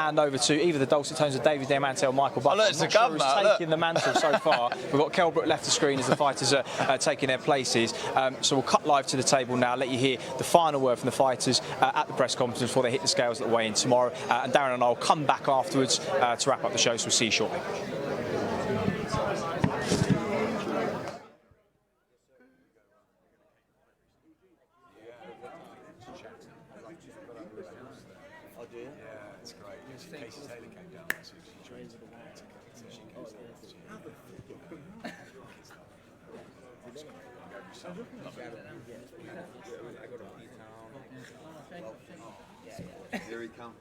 hand over to either the dulcet tones of David Diamante or Michael Buffer. Look, it's I'm not sure who's taking the mantle so far. We've got Kell Brook left the screen as the fighters are taking their places. So we'll cut live to the table now, let you hear the final word from the fighters at the press conference before they hit the scales at the weigh-in tomorrow. And Darren and I will come back afterwards to wrap up the show, so we'll see you shortly. Here he comes.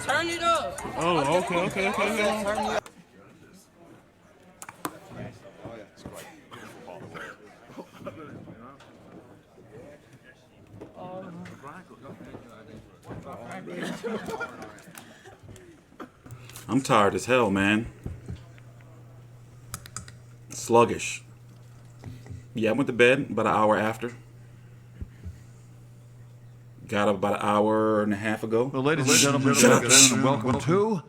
Turn it up. Oh, okay. Oh, yeah, it's great. I'm tired as hell, man. Sluggish. Yeah, I went to bed about an hour after. Got up about an hour and a half ago. Well, ladies and gentlemen, welcome to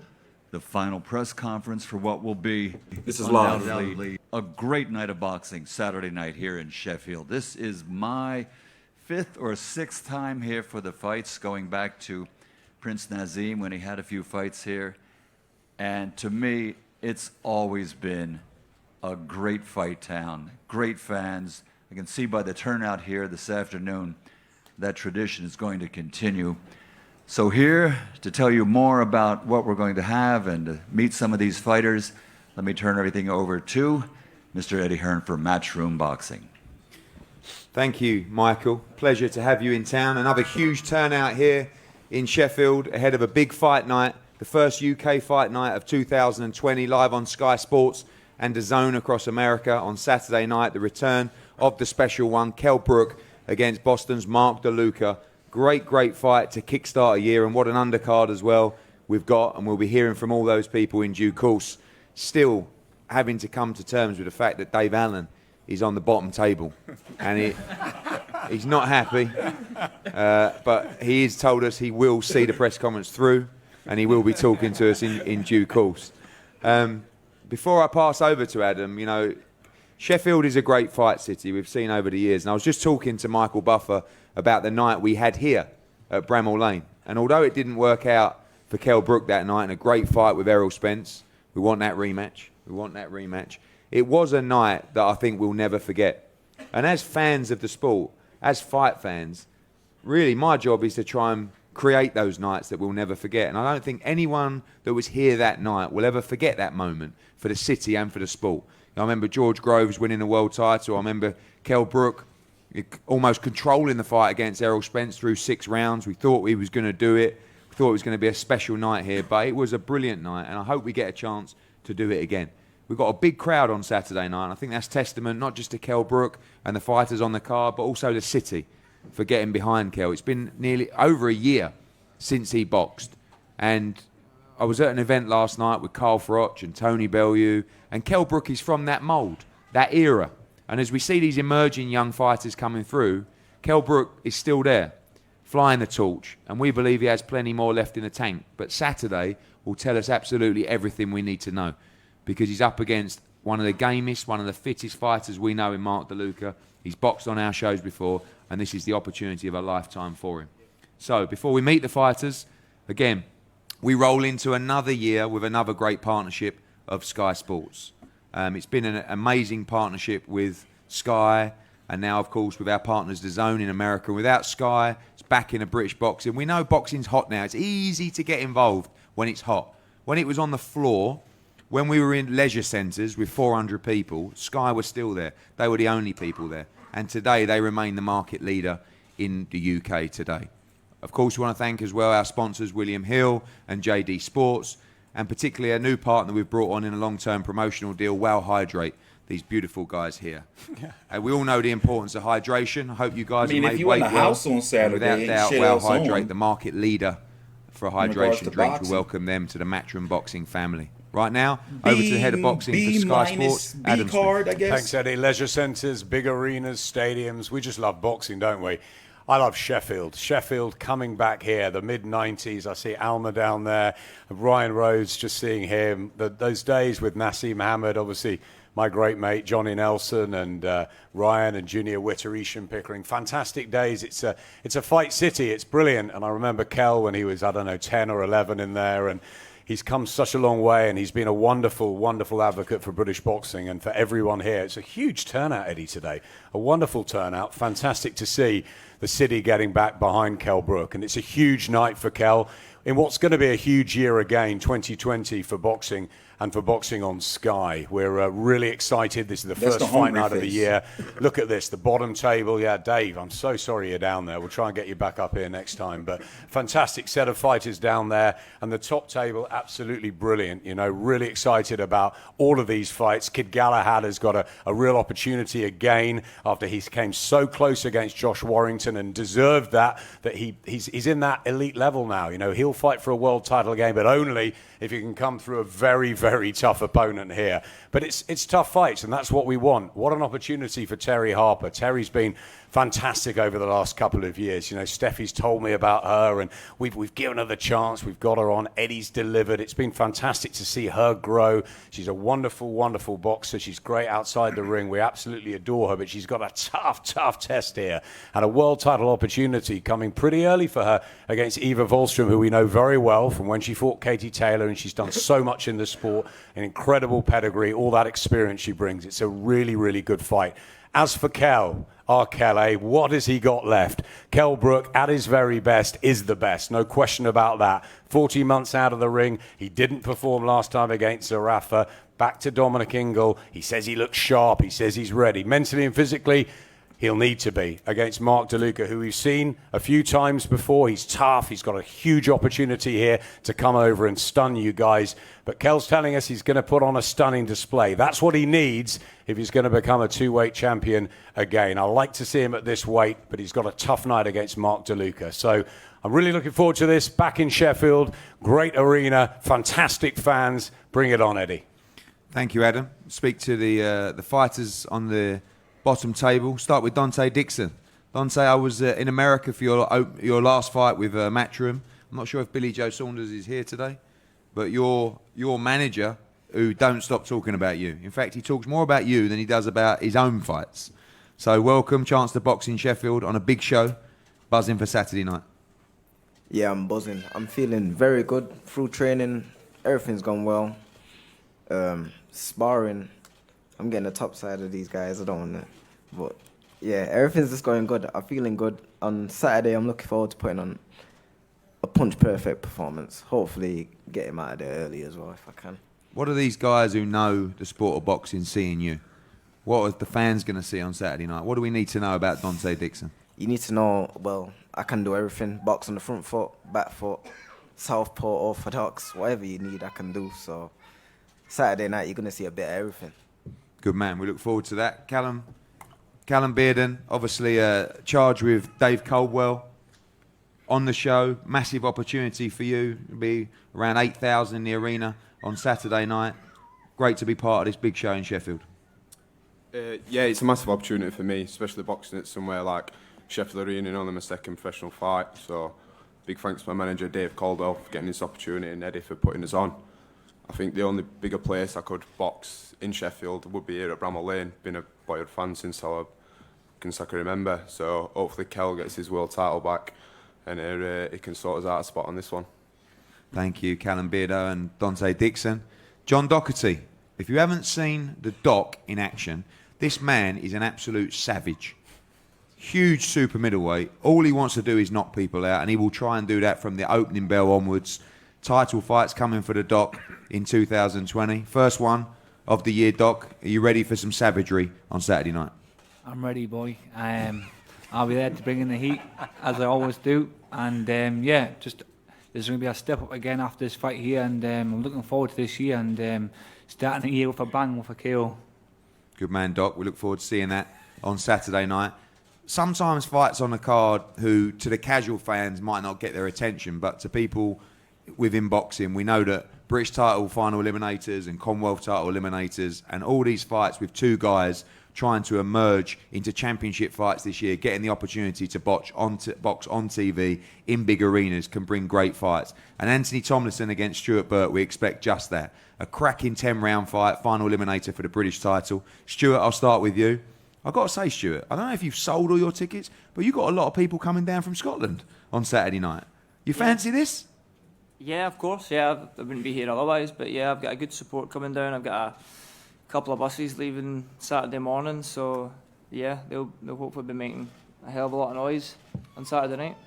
the final press conference for what will be This is live. undoubtedly a great night of boxing Saturday night here in Sheffield. This is my 5th or 6th time here for the fights, going back to Prince Nazim when he had a few fights here. And to me, it's always been a great fight town, great fans. I can see by the turnout here this afternoon that tradition is going to continue. So here to tell you more about what we're going to have and to meet some of these fighters, let me turn everything over to Mr. Eddie Hearn for Matchroom Boxing. Thank you, Michael. Pleasure to have you in town. Another huge turnout here in Sheffield ahead of a big fight night, the first UK fight night of 2020, live on Sky Sports and DAZN across America on Saturday night. The return of the special one, Kell Brook against Boston's Mark DeLuca. Great fight to kickstart a year, and what an undercard as well we've got, and we'll be hearing from all those people in due course. Still having to come to terms with the fact that Dave Allen is on the bottom table, and he's not happy, but he has told us he will see the press conference through, and he will be talking to us in due course. Before I pass over to Adam, you know, Sheffield is a great fight city we've seen over the years. And I was just talking to Michael Buffer about the night we had here at Bramall Lane. And although it didn't work out for Kell Brook that night in a great fight with Errol Spence, we want that rematch. It was a night that I think we'll never forget. And as fans of the sport, as fight fans, really my job is to try and create those nights that we'll never forget. And I don't think anyone that was here that night will ever forget that moment for the city and for the sport. I remember George Groves winning the world title. I remember Kell Brook almost controlling the fight against Errol Spence through 6 rounds. We thought he was going to do it. We thought it was going to be a special night here, but it was a brilliant night, and I hope we get a chance to do it again. We've got a big crowd on Saturday night, and I think that's testament not just to Kell Brook and the fighters on the card, but also the city for getting behind Kell. It's been nearly over a year since he boxed, and I was at an event last night with Carl Froch and Tony Bellew, and Kell Brook is from that mould, that era. And as we see these emerging young fighters coming through, Kell Brook is still there, flying the torch, and we believe he has plenty more left in the tank. But Saturday will tell us absolutely everything we need to know, because he's up against one of the gamest, one of the fittest fighters we know in Mark DeLuca. He's boxed on our shows before, and this is the opportunity of a lifetime for him. So before we meet the fighters, again, we roll into another year with another great partnership of Sky Sports. It's been an amazing partnership with Sky, and now, of course, with our partners DAZN in America. Without Sky, it's back in a British boxing. We know boxing's hot now. It's easy to get involved when it's hot. When it was on the floor, when we were in leisure centres with 400 people, Sky was still there. They were the only people there. And today, they remain the market leader in the UK today. Of course, we want to thank as well our sponsors, William Hill and JD Sports, and particularly a new partner we've brought on in a long-term promotional deal, Wow Hydrate, these beautiful guys here. We all know the importance of hydration. I hope you guys have made if you in the house on Saturday, without doubt, Wow Hydrate, the market leader for hydration drink, to welcome them to the Matchroom Boxing family. Right now, over to the head of boxing for Sky Sports, Adam Smith. I guess. Thanks, Eddie. Leisure centres, big arenas, stadiums. We just love boxing, don't we? I love Sheffield. Sheffield coming back here, the mid-90s. I see Alma down there, Ryan Rhodes, just seeing him. Those days with Nassim Mohammed, obviously my great mate Johnny Nelson and Ryan and Junior Witter, Isham Pickering. Fantastic days. It's a fight city. It's brilliant. And I remember Kell when he was, 10 or 11 in there. And he's come such a long way, and he's been a wonderful, wonderful advocate for British boxing and for everyone here. It's a huge turnout, Eddie, today. A wonderful turnout. Fantastic to see the city getting back behind Kell Brook. And it's a huge night for Kell in what's going to be a huge year again, 2020, for boxing and for boxing on Sky. We're really excited. This is the first fight night of the year. Look at this, the bottom table. Yeah, Dave, I'm so sorry you're down there. We'll try and get you back up here next time. But fantastic set of fighters down there. And the top table, absolutely brilliant. You know, really excited about all of these fights. Kid Galahad has got a real opportunity again after he came so close against Josh Warrington and deserved that he's in that elite level now. You know, he'll fight for a world title again, but only if you can come through a very, very tough opponent here. But it's tough fights, and that's what we want. What an opportunity for Terri Harper. Terri's been fantastic over the last couple of years. You know, Steffi's told me about her, and we've given her the chance. We've got her on. Eddie's delivered. It's been fantastic to see her grow. She's a wonderful, wonderful boxer. She's great outside the ring. We absolutely adore her, but she's got a tough, tough test here, and a world title opportunity coming pretty early for her against Eva Wahlstrom, who we know very well from when she fought Katie Taylor, and she's done so much in the sport, an incredible pedigree, all that experience she brings. It's a really, really good fight. As for Kell, what has he got left? Kell Brook, at his very best, is the best. No question about that. 40 months out of the ring. He didn't perform last time against Zarafa. Back to Dominic Ingle. He says he looks sharp. He says he's ready. Mentally and physically, he'll need to be against Mark DeLuca, who we've seen a few times before. He's tough. He's got a huge opportunity here to come over and stun you guys. But Kell's telling us he's going to put on a stunning display. That's what he needs if he's going to become a two-weight champion again. I like to see him at this weight, but he's got a tough night against Mark DeLuca. So I'm really looking forward to this. Back in Sheffield, great arena, fantastic fans. Bring it on, Eddie. Thank you, Adam. Speak to the fighters on the bottom table. Start with Donte Dixon. Donte, I was in America for your last fight with Matchroom. I'm not sure if Billy Joe Saunders is here today, but your manager, who don't stop talking about you. In fact, he talks more about you than he does about his own fights. So welcome, chance to box in Sheffield on a big show. Buzzing for Saturday night. Yeah, I'm buzzing. I'm feeling very good through training. Everything's gone well. Sparring, I'm getting the top side of these guys. I don't want to, but yeah, everything's just going good. I'm feeling good. On Saturday, I'm looking forward to putting on a punch-perfect performance. Hopefully, get him out of there early as well if I can. What are these guys who know the sport of boxing seeing you? What are the fans going to see on Saturday night? What do we need to know about Donte Dixon? You need to know, well, I can do everything. Box on the front foot, back foot, southpaw, orthodox, whatever you need, I can do. So Saturday night, you're going to see a bit of everything. Good man. We look forward to that. Callum Beardow, obviously charged with Dave Coldwell on the show. Massive opportunity for you. It'll be around 8,000 in the arena on Saturday night. Great to be part of this big show in Sheffield. Yeah, it's a massive opportunity for me, especially boxing at somewhere like Sheffield Arena, only my second professional fight. So big thanks to my manager, Dave Caldwell, for getting this opportunity, and Eddie for putting us on. I think the only bigger place I could box in Sheffield would be here at Bramall Lane. Been a boyhood fan since I can remember. So hopefully Kell gets his world title back, and he can sort us out a spot on this one. Thank you, Callum Beardow and Donte Dixon. John Docherty, if you haven't seen the doc in action, this man is an absolute savage. Huge super middleweight. All he wants to do is knock people out, and he will try and do that from the opening bell onwards. Title fights coming for the doc in 2020. First one of the year, Doc. Are you ready for some savagery on Saturday night? I'm ready, boy. I'll be there to bring in the heat, as I always do. And yeah, just there's going to be a step up again after this fight here, and I'm looking forward to this year and starting the year with a bang, with a KO. Good man, Doc. We look forward to seeing that on Saturday night. Sometimes fights on the card who, to the casual fans, might not get their attention, but to people within boxing, we know that British title final eliminators and Commonwealth title eliminators and all these fights with two guys trying to emerge into championship fights this year, getting the opportunity to box on TV in big arenas can bring great fights. And Anthony Tomlinson against Stewart Burt, we expect just that. A cracking 10-round fight, final eliminator for the British title. Stewart, I'll start with you. I've got to say, Stewart, I don't know if you've sold all your tickets, but you've got a lot of people coming down from Scotland on Saturday night. You fancy this? Yeah, of course. Yeah, I wouldn't be here otherwise. But yeah, I've got a good support coming down. I've got a couple of buses leaving Saturday morning. So yeah, they'll hopefully be making a hell of a lot of noise on Saturday night.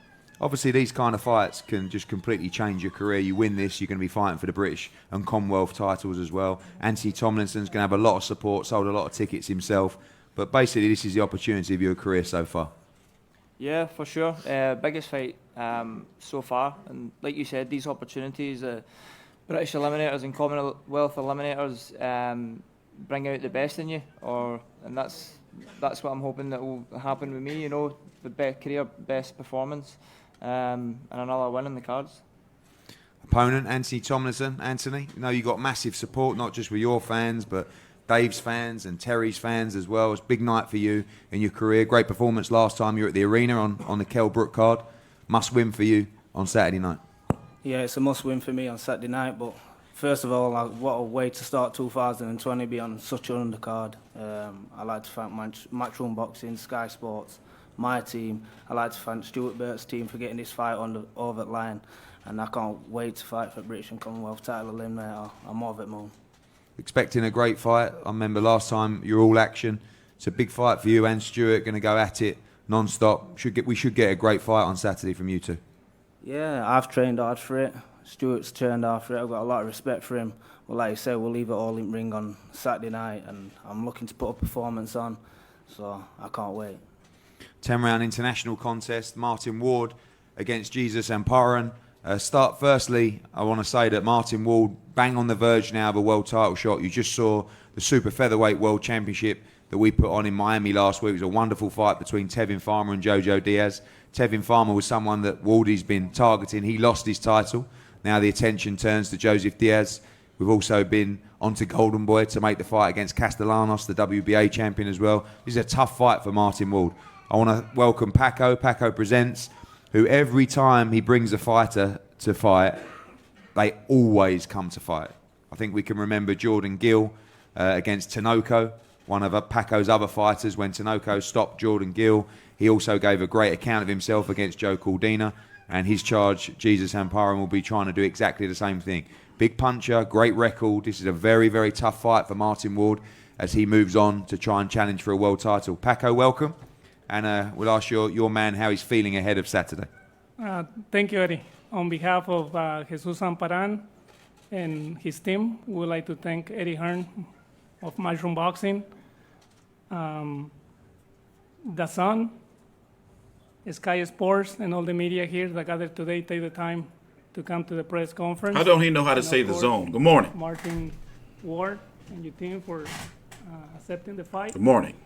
Obviously, these kind of fights can just completely change your career. You win this, you're going to be fighting for the British and Commonwealth titles as well. Anthony Tomlinson's going to have a lot of support, sold a lot of tickets himself. But basically, this is the opportunity of your career so far. Yeah, for sure. Biggest fight so far. And like you said, these opportunities, British Eliminators and Commonwealth Eliminators bring out the best in you. And that's what I'm hoping that will happen with me, you know, the career best performance. And another win in the cards. Opponent, Anthony Tomlinson. Anthony, you know you got massive support, not just with your fans, but Dave's fans and Terri's fans as well. It's a big night for you in your career. Great performance last time you were at the arena on the Kell Brook card. Must win for you on Saturday night. Yeah, it's a must win for me on Saturday night, but first of all, what a way to start 2020, be on such an undercard. I'd like to thank Matchroom Boxing, Sky Sports, my team. I'd like to thank Stewart Burt's team for getting this fight over the line, and I can't wait to fight for British and Commonwealth title eliminator. I'm over it, man. Expecting a great fight. I remember last time you were all action. It's a big fight for you and Stewart, going to go at it non-stop. We should get a great fight on Saturday from you two. Yeah, I've trained hard for it. Stuart's trained hard for it. I've got a lot of respect for him. Well, like you said, we'll leave it all in ring on Saturday night, and I'm looking to put a performance on, so I can't wait. 10-round international contest, Martin Ward against Jesus and Peron. Firstly, I want to say that Martin Ward, bang on the verge now of a world title shot. You just saw the Super-Featherweight World Championship that we put on in Miami last week. It was a wonderful fight between Tevin Farmer and Jojo Diaz. Tevin Farmer was someone that Wardy's been targeting. He lost his title. Now the attention turns to Joseph Diaz. We've also been onto Golden Boy to make the fight against Castellanos, the WBA champion as well. This is a tough fight for Martin Ward. I want to welcome Paco. Paco Presents, who every time he brings a fighter to fight, they always come to fight. I think we can remember Jordan Gill against Tinoco, one of Paco's other fighters. When Tinoco stopped Jordan Gill, he also gave a great account of himself against Joe Caldina, and his charge, Jesus Hamparan, will be trying to do exactly the same thing. Big puncher, great record. This is a very, very tough fight for Martin Ward as he moves on to try and challenge for a world title. Paco, welcome. And we'll ask your man how he's feeling ahead of Saturday. Thank you, Eddie. On behalf of Jesus Hamparan and his team, we would like to thank Eddie Hearn of Mushroom Boxing, the Sun, Sky Sports, and all the media here that gathered today take the time to come to the press conference. How don't he know how to And say of the course, zone? Good morning. Martin Ward and your team for accepting the fight. Good morning.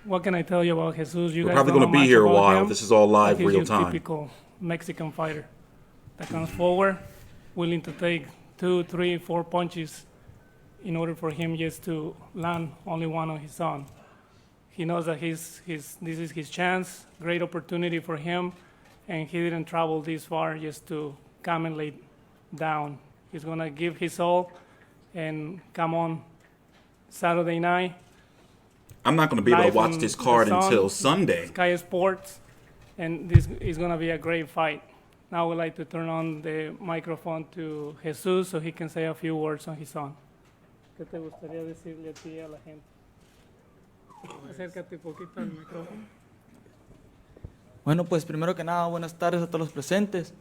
What can I tell you about Jesus? You We're guys probably don't going know to be much here a about while. him, This is all live, but he's real your time. typical Mexican fighter that comes forward, willing to take 2, 3, 4 punches in order for him just to land only one on his own. He knows that this is his chance, great opportunity for him, and he didn't travel this far just to come and lay down. He's going to give his all and come on Saturday night. I'm not going to be able to live watch on this the card Sun, until Sunday. Sky Sports, and this is going to be a great fight. Now I would like to turn on the microphone to Jesus so he can say a few words on his own. ¿Qué te gustaría decirle a ti y a la gente? Acércate un poquito al micrófono. Bueno, pues primero que nada, buenas tardes a todos los presentes.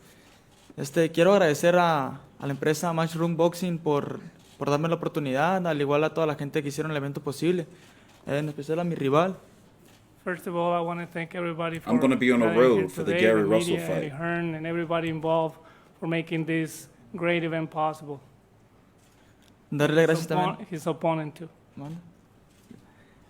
Quiero agradecer a la empresa Matchroom Boxing por darme la oportunidad, al igual a toda la gente que hicieron el evento posible, en especial a mi rival. First of all, I want to thank everybody for I'm going to be on the gathering here road for the today, Gary the Russell media, Eddie fight. Hearn, and everybody involved for making this great event possible. Darle gracias también. His opponent too. Bueno.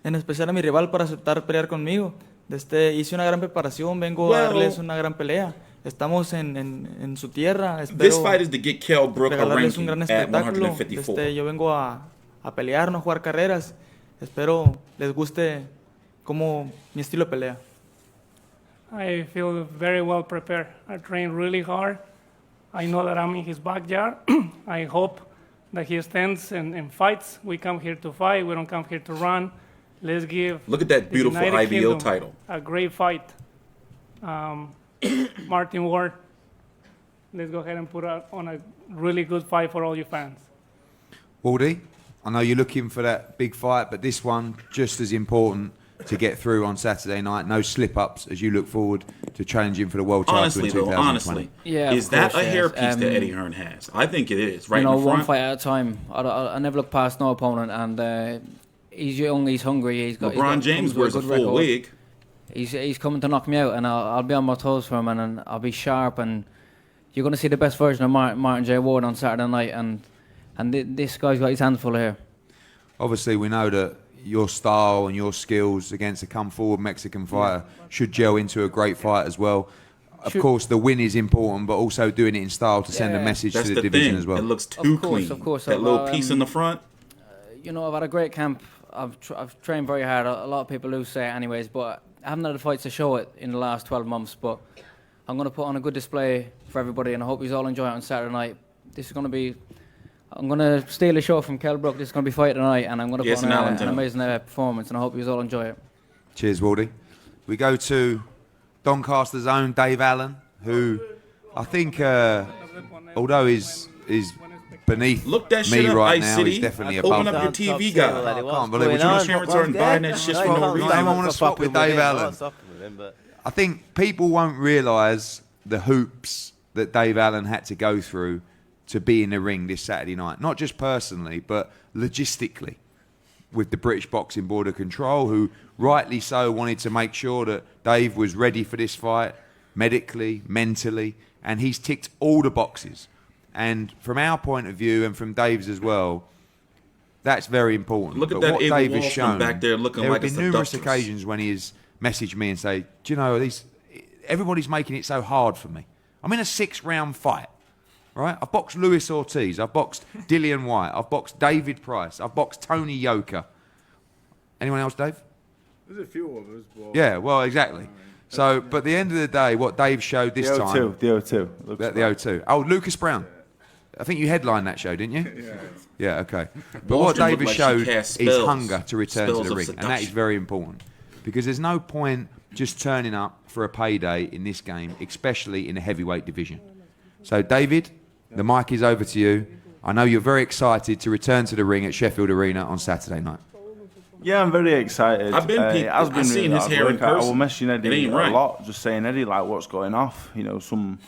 En especial a mi rival por aceptar pelear conmigo. Hice una gran preparación, vengo a darles una gran pelea. Estamos en su tierra. This fight is to get Kell Brook a regalarles un ranking gran at espectáculo. 154. Yo vengo a pelear, no a jugar carreras. Espero les guste como mi estilo de pelea. I feel very well prepared. I train really hard. I know that I'm in his backyard. I hope that he stands and fights. We come here to fight. We don't come here to run. Let's give. Look at that the beautiful United IBO Kingdom title. a great fight. Martin Ward, let's go ahead and put on a really good fight for all you fans. Waldy, I know you're looking for that big fight, but this one just as important to get through on Saturday night. No slip-ups as you look forward to challenging for the world title Honestly, in 2020. though, honestly, Yeah, is of that course, a yes. hairpiece that Eddie Hearn has? I think it is. Right you know, in the front. one fight at a time. I never look past no opponent, and he's young, he's hungry. LeBron James comes with wears a good full record. wig. He's coming to knock me out, and I'll be on my toes for him, and I'll be sharp, and you're going to see the best version of Martin J. Ward on Saturday night, and this guy's got his hands full here. Obviously, we know that your style and your skills against a come-forward Mexican fighter should gel into a great fight as well. Of course, the win is important, but also doing it in style to send a message That's to the division as well. It looks too clean. Of course. That little piece in the front. You know, I've had a great camp. I've trained very hard. A lot of people do say it anyways, but I haven't had the fights to show it in the last 12 months. But I'm going to put on a good display for everybody, and I hope you all enjoy it on Saturday night. This is going to be... I'm going to steal a show from Kell Brook. This is going to be fight tonight, and I'm going to put on an amazing performance, and I hope you all enjoy it. Cheers, Waldy. We go to Doncaster's own Dave Allen, who I think, although is beneath me right now, he's definitely above Open up your TV, guy. I can't believe it. You Sherrits are buying that shit for no reason. I want to swap with Dave Allen. I think people won't realise the hoops that Dave Allen had to go through to be in the ring this Saturday night. Not just personally, but logistically. With the British Boxing Board of Control, who rightly so wanted to make sure that Dave was ready for this fight, medically, mentally, and he's ticked all the boxes. And from our point of view, and from Dave's as well, that's very important. Look at but that what Abel Dave has Wahlstrom shown, back there looking there like have a been numerous seductress. occasions when he has messaged me and say, do you know, everybody's making it so hard for me. I'm in a 6-round fight. Right? I've boxed Luis Ortiz. I've boxed Dillian White. I've boxed David Price. I've boxed Tony Yoka. Anyone else, Dave? There's a few of us. But yeah, well, exactly. So, but at the end of the day, what Dave showed this time... The O2. The O2. Oh, Lucas Brown. I think you headlined that show, didn't you? Yeah, okay. But what Wahlstrom Dave looked has like she showed cast is spells. hunger to return to Spells the of ring. And that is seduction. very important. Because there's no point just turning up for a payday in this game, especially in the heavyweight division. So, David... the mic is over to you. I know you're very excited to return to the ring at Sheffield Arena on Saturday night. yeah, I'm very excited. I've been I've seen his hair in I was person. messaging It Eddie ain't a right. lot, just saying, Eddie, like, what's going off? You know, some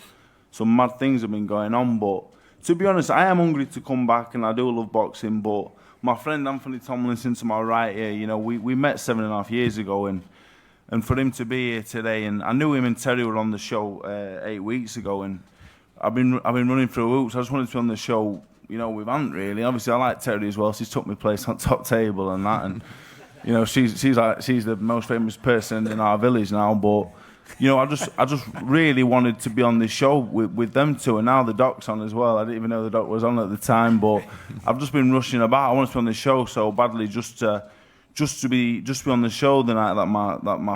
mad things have been going on. But to be honest, I am hungry to come back, and I do love boxing. But my friend Anthony Tomlinson to my right here, you know, we met 7.5 years ago, and for him to be here today, and I knew him and Terry were on the show 8 weeks ago, and I've been running through hoops. I just wanted to be on the show, you know, with Ant really. Obviously, I like Terry as well. She's took my place on top table and that, and you know, she's the most famous person in our village now. But you know, I just really wanted to be on this show with them two, and now the doc's on as well. I didn't even know the doc was on at the time, but I've just been rushing about. I wanted to be on the show so badly, just to be on the show the night that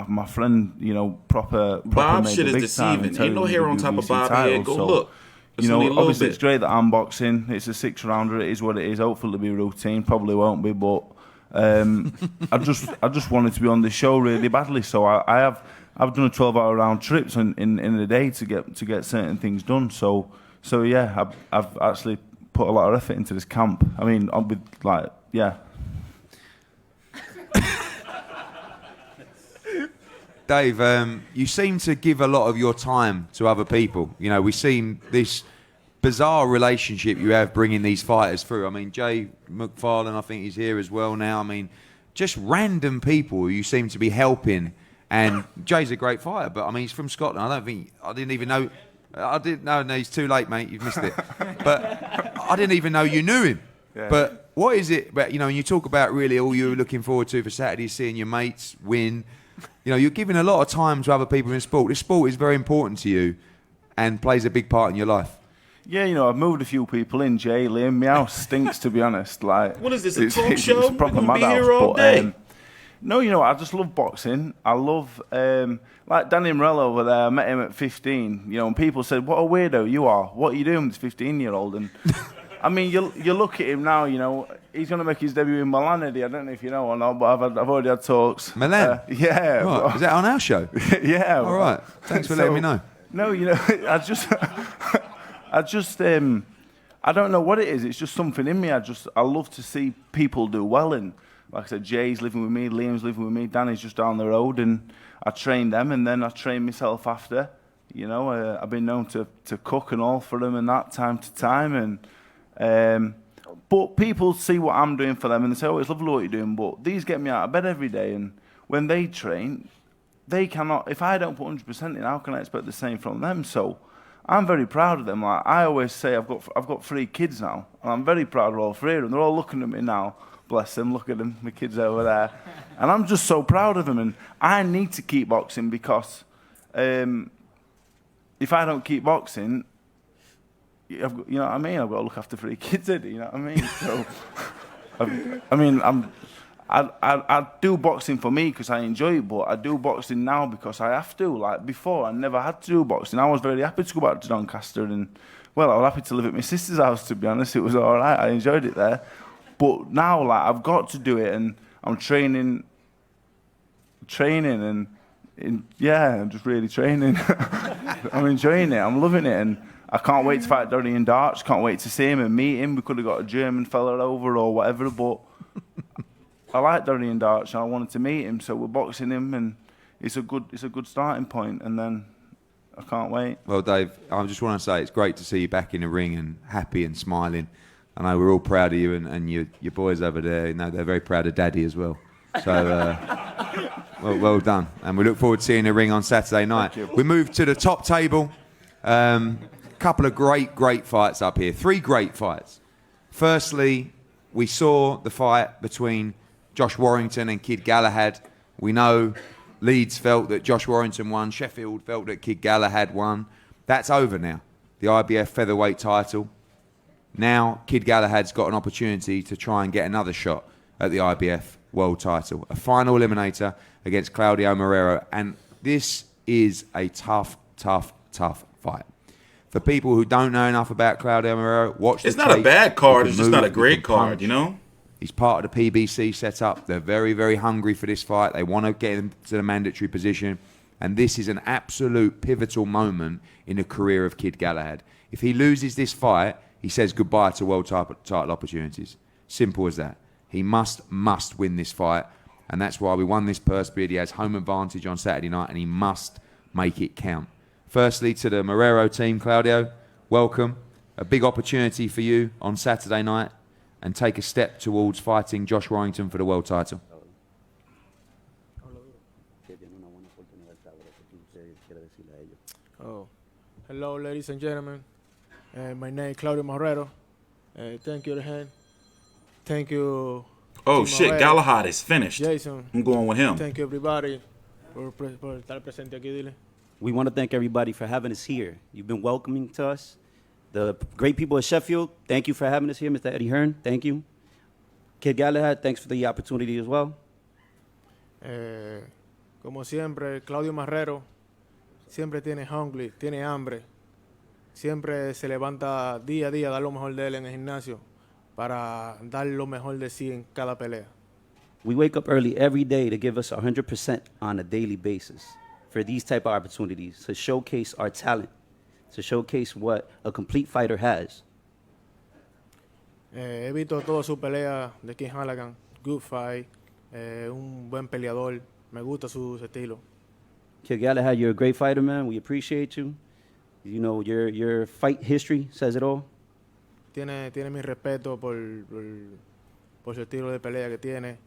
my friend, you know, proper Bob made shit the is big time deceiving. and Ain't no Terry hair with on the top of WBC Bob's title. head. Go So, look. It's you only a know, little obviously bit. it's great that I'm boxing. It's a 6-rounder. It is what it is. Hopefully it'll be routine. Probably won't be, but I just wanted to be on the show really badly. So I've done a 12-hour round trips in a day to get certain things done. So yeah, I've actually put a lot of effort into this camp. I mean, I'll be like, yeah. Dave, you seem to give a lot of your time to other people. You know, we've seen this bizarre relationship you have bringing these fighters through. I mean, Jay McFarlane, I think he's here as well now. I mean, just random people you seem to be helping. And Jay's a great fighter, but I mean, he's from Scotland. I didn't even know. No, he's too late, mate. You've missed it. But I didn't even know you knew him. Yeah. But what is it? But you know, when you talk about really all you're looking forward to for Saturday, seeing your mates win. You know, you're giving a lot of time to other people in sport. This sport is very important to you and plays a big part in your life. Yeah, you know, I've moved a few people in, Jay, Liam. My house stinks, to be honest. Like, What is this, a talk it's show? a proper We're gonna be madhouse, here all day. No, you know, I just love boxing. I love, like Danny Morello over there, I met him at 15, you know, and people said, what a weirdo you are. What are you doing with this 15-year-old? And, I mean, you look at him now, you know, he's going to make his debut in Milan. I don't know if you know or not, but I've already had talks. Milan? Yeah. Right. Is that on our show? Yeah. All right. Thanks for letting me know. No, you know, I don't know what it is. It's just something in me. I love to see people do well. And like I said, Jay's living with me, Liam's living with me, Danny's just down the road, and I train them, and then I train myself after. You know, I've been known to cook and all for them, and that time to time. And but people see what I'm doing for them, and they say, "Oh, it's lovely what you're doing." But these get me out of bed every day, and when they train, they cannot. If I don't put 100% in, how can I expect the same from them? So I'm very proud of them. Like I always say, I've got 3 kids now, and I'm very proud of all 3 of them. They're all looking at me now. Bless them, look at them, the kids over there. And I'm just so proud of them. And I need to keep boxing because if I don't keep boxing, you know what I mean? I've got to look after 3 kids, you know what I mean? So, I do boxing for me because I enjoy it, but I do boxing now because I have to. Like before, I never had to do boxing. I was very happy to go back to Doncaster, and well, I was happy to live at my sister's house, to be honest. It was all right. I enjoyed it there. But now, like, I've got to do it, and I'm training, and yeah, I'm just really training. I'm enjoying it. I'm loving it, and I can't wait to fight Dorian Darch. Can't wait to see him and meet him. We could have got a German fella over or whatever, but I like Dorian Darch, and I wanted to meet him, so we're boxing him, and it's a good starting point, and then I can't wait. Well, Dave, I just want to say it's great to see you back in the ring and happy and smiling. I know we're all proud of you, and your boys over there, you know, they're very proud of Daddy as well. So, well done. And we look forward to seeing the ring on Saturday night. We move to the top table. Couple of great fights up here. 3 great fights. Firstly, we saw the fight between Josh Warrington and Kid Galahad. We know Leeds felt that Josh Warrington won. Sheffield felt that Kid Galahad won. That's over now. The IBF Featherweight title. Now, Kid Galahad's got an opportunity to try and get another shot at the IBF World title. A final eliminator against Claudio Marrero. And this is a tough fight. For people who don't know enough about Claudio Marrero, watch the tape. It's not a bad card. It's just not a great card, you know? He's part of the PBC setup. They're very hungry for this fight. They want to get him to the mandatory position. And this is an absolute pivotal moment in the career of Kid Galahad. If he loses this fight, he says goodbye to world title opportunities. Simple as that. He must win this fight. And that's why we won this purse bid. He has home advantage on Saturday night, and he must make it count. Firstly, to the Marrero team, Claudio, welcome. A big opportunity for you on Saturday night, and take a step towards fighting Josh Warrington for the world title. Oh, hello, ladies and gentlemen. My name is Claudio Marrero. Thank you, Rehan. Thank you. Oh shit, Galahad is finished. Jason. I'm going with him. Thank you, everybody, por estar presente aquí, dile. We want to thank everybody for having us here. You've been welcoming to us. The great people of Sheffield, thank you for having us here. Mr. Eddie Hearn, thank you. Kid Galahad, thanks for the opportunity as well. Como siempre, Claudio Marrero siempre tiene hungry, tiene hambre. Siempre se levanta día a día, dar lo mejor de él en el gimnasio para dar lo mejor de sí en cada pelea. We wake up early every day to give us 100% on a daily basis for these type of opportunities, to showcase our talent, to showcase what a complete fighter has. He visto toda su pelea de King Halligan, good fight, un buen peleador, me gusta su estilo. Kid Galahad, you're a great fighter, man. We appreciate you. You know, your fight history says it all. Tiene mi respeto por su estilo de pelea que tiene,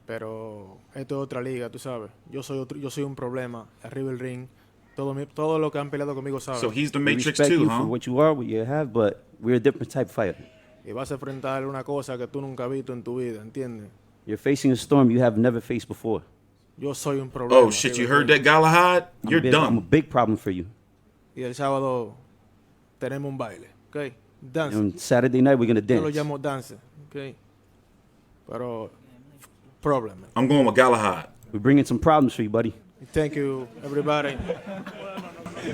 pero esto es otra liga, tú sabes. Yo soy un problema arriba del ring. Todo lo que han peleado conmigo saben. So he's the We Matrix respect too, you huh? for what you are, what you have, but we're a different type of fighter. Y vas a enfrentar una cosa que tú nunca has visto en tu vida, ¿entiendes? You're facing a storm you have never faced before. Yo soy un problema. Oh shit, you heard that, Galahad? You're I'm a done. big problem for you. Y el sábado tenemos un baile. Okay, dance. On Saturday night, we're going to Yo lo dance. llamo dance. Okay. Pero, problem. I'm going with Galahad. We're bringing some problems for you, buddy. Thank you, everybody.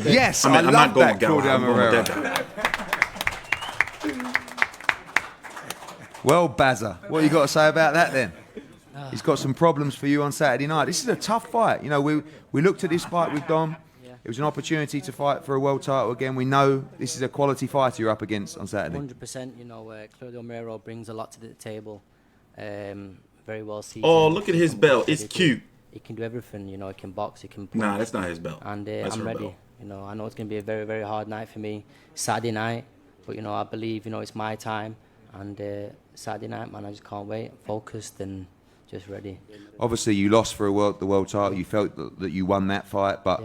Yes, I mean, I I'm love not going that, with Galahad. Claudio I'm going with Marrero. that guy. Well, Bazza, what you got to say about that then? He's got some problems for you on Saturday night. This is a tough fight. You know, we looked at this fight with Dom. It was an opportunity to fight for a world title again. We know this is a quality fighter you're up against on Saturday. 100%. You know, Claudio Marrero brings a lot to the table. Very well seasoned. Oh, look at his belt. It's cute. He can do everything. You know, he can box. He can. Nah, that's not his belt. And That's I'm her ready. belt. You know, I know it's going to be a very, very hard night for me. Saturday night, but you know, I believe it's my time. And Saturday night, man, I just can't wait. Focused and just ready. Obviously, you lost for the world title. You felt that you won that fight, but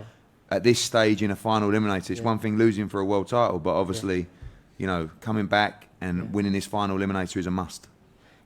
at this stage in a final eliminator, it's one thing losing for a world title, but obviously, coming back and winning this final eliminator is a must.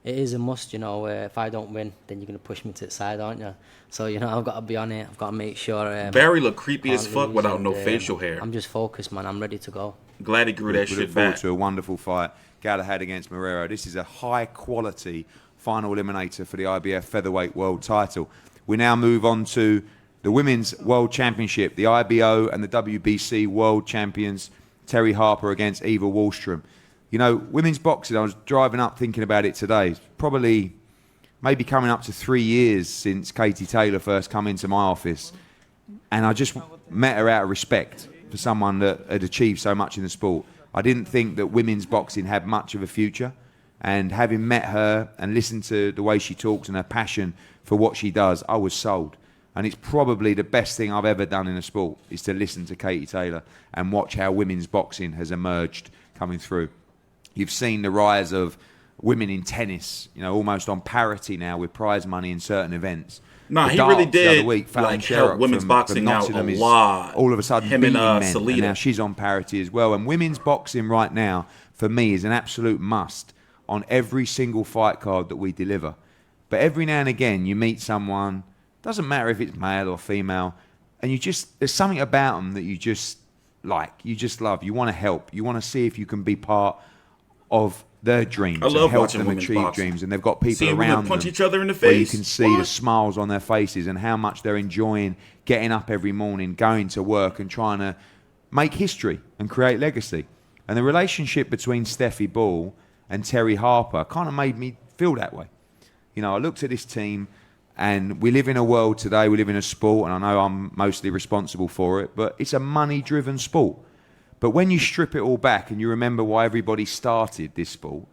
It is a must, if I don't win, then you're going to push me to the side, aren't you? So, I've got to be on it. I've got to make sure... Barry looked creepy as can't fuck lose without and, no facial hair. I'm just focused, man. I'm ready to go. Glad he grew that We look shit forward back. to a wonderful fight. Galahad against Marrero. This is a high-quality final eliminator for the IBF Featherweight World title. We now move on to the Women's World Championship, the IBO and the WBC World Champions, Terri Harper against Eva Wahlstrom. Women's boxing, I was driving up thinking about it today. It's probably maybe coming up to 3 years since Katie Taylor first come into my office. And I just met her out of respect for someone that had achieved so much in the sport. I didn't think that women's boxing had much of a future. And having met her and listened to the way she talks and her passion for what she does, I was sold. And it's probably the best thing I've ever done in a sport, is to listen to Katie Taylor and watch how women's boxing has emerged coming through. You've seen the rise of women in tennis, almost on parity now with prize money in certain events. Nah, The he really darts the other did week, Fallon help Sherrock women's from boxing out Nottingham a is lot. all of a sudden Him beating and men, Salida. and now she's on parity as well. And women's boxing right now, for me, is an absolute must on every single fight card that we deliver. But every now and again, you meet someone, doesn't matter if it's male or female, and there's something about them that you just like, you just love, you want to help, you want to see if you can be part of their dreams I love and help watching them women's achieve boxing. dreams. And they've got people Seeing women around punch them each other in the where you face. can see the smiles on their faces and how much they're enjoying getting up every morning, going to work and trying to make history and create legacy. And the relationship between Steffi Ball and Terri Harper kind of made me feel that way. I looked at this team, and we live in a world today, we live in a sport, and I know I'm mostly responsible for it, but it's a money-driven sport. But when you strip it all back and you remember why everybody started this sport,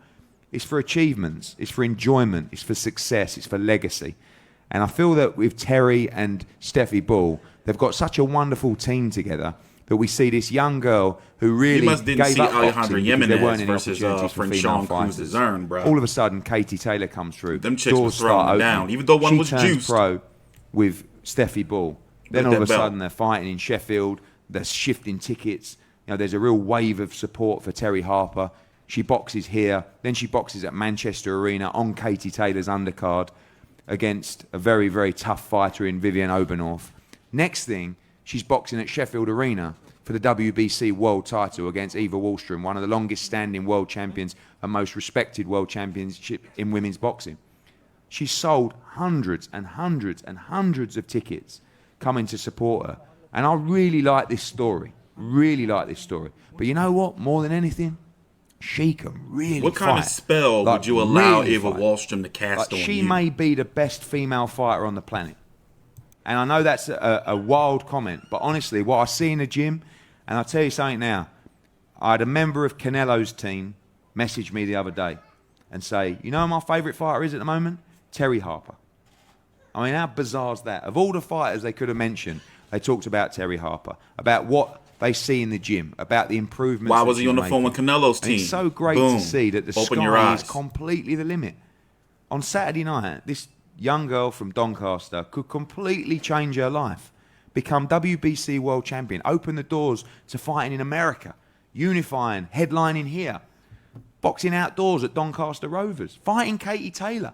it's for achievements, it's for enjoyment, it's for success, it's for legacy. And I feel that with Terri and Steffi Ball, they've got such a wonderful team together that we see this young girl who really must didn't gave see up Alejandra boxing because there Jimenez weren't any versus, opportunities for Frank female Sean Cruz fighters. Dezern, bro. All of a sudden, Katie Taylor comes through. Them chicks Doors was throwing start them opening. down, even though one she was turns juiced. pro with Steffi Ball. Then With all of a that belt. sudden, they're fighting in Sheffield. They're shifting tickets. There's a real wave of support for Terri Harper. She boxes here. Then she boxes at Manchester Arena on Katie Taylor's undercard against a very, very tough fighter in Vivian Obernorth. Next thing, she's boxing at Sheffield Arena for the WBC world title against Eva Wahlstrom, one of the longest standing world champions and most respected world championship in women's boxing. She sold hundreds and hundreds and hundreds of tickets coming to support her. And I really like this story. Really like this story. But you know what? More than anything, she can really What kind of fight. spell Like, would you allow really Eva fight. Wahlstrom to cast Like, on she you? may be the best female fighter on the planet. And I know that's a wild comment, but honestly, what I see in the gym, and I'll tell you something now, I had a member of Canelo's team message me the other day and say, you know who my favourite fighter is at the moment? Terri Harper. I mean, how bizarre is that? Of all the fighters they could have mentioned, they talked about Terri Harper, about what they see in the gym, about the improvements. Why that was he she's on the phone making. with Canelo's And it's team? so great Boom. to see that the Open your sky is eyes. completely the limit. On Saturday night, this young girl from Doncaster could completely change her life, become WBC world champion, open the doors to fighting in America, unifying, headlining here, boxing outdoors at Doncaster Rovers, fighting Katie Taylor.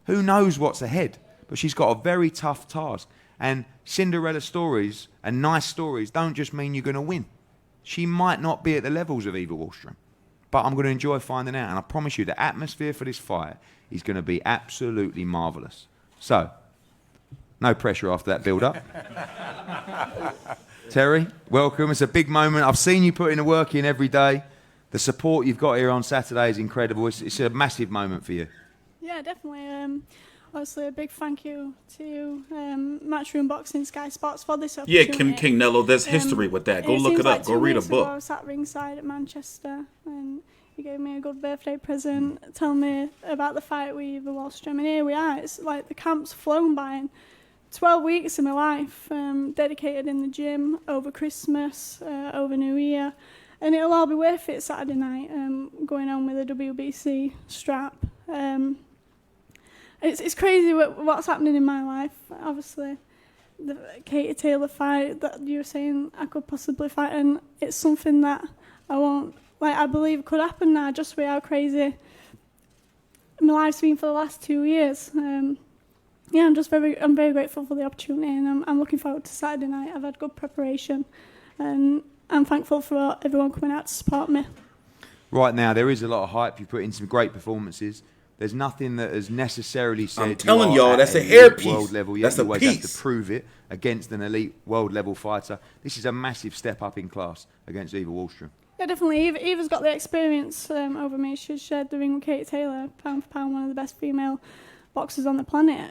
Who knows what's ahead? But she's got a very tough task. And Cinderella stories and nice stories don't just mean you're going to win. She might not be at the levels of Eva Wahlstrom. but I'm going to enjoy finding out. And I promise you, the atmosphere for this fight is going to be absolutely marvellous. So, no pressure after that build-up. Terri, welcome. It's a big moment. I've seen you put in the work in every day. The support you've got here on Saturday is incredible. It's a massive moment for you. Yeah, definitely. Obviously, a big thank you to Matchroom Boxing, Sky Sports for this Yeah, opportunity. King Nello, there's history with that. Go look it up. Go read a book. I was sat ringside at Manchester, and he gave me a good birthday present, telling me about the fight with Wahlstrom, and here we are. It's like the camp's flown by, and 12 weeks of my life dedicated in the gym over Christmas, over New Year, and it'll all be worth it Saturday night, going on with a WBC strap. It's crazy what's happening in my life. Obviously, the Katie Taylor fight that you were saying I could possibly fight, and it's something that I believe could happen now, just with how crazy my life's been for the last 2 years. Yeah, I'm very grateful for the opportunity, and I'm looking forward to Saturday night. I've had good preparation, and I'm thankful for everyone coming out to support me. Right now, there is a lot of hype. You put in some great performances. There's nothing that has necessarily said I'm telling you are y'all, that's at a hairpiece. world level yet. That's a You always have piece. to prove it against an elite world level fighter. This is a massive step up in class against Eva Wahlstrom. Yeah, definitely. Eva's got the experience over me. She's shared the ring with Katie Taylor, pound for pound, one of the best female boxers on the planet.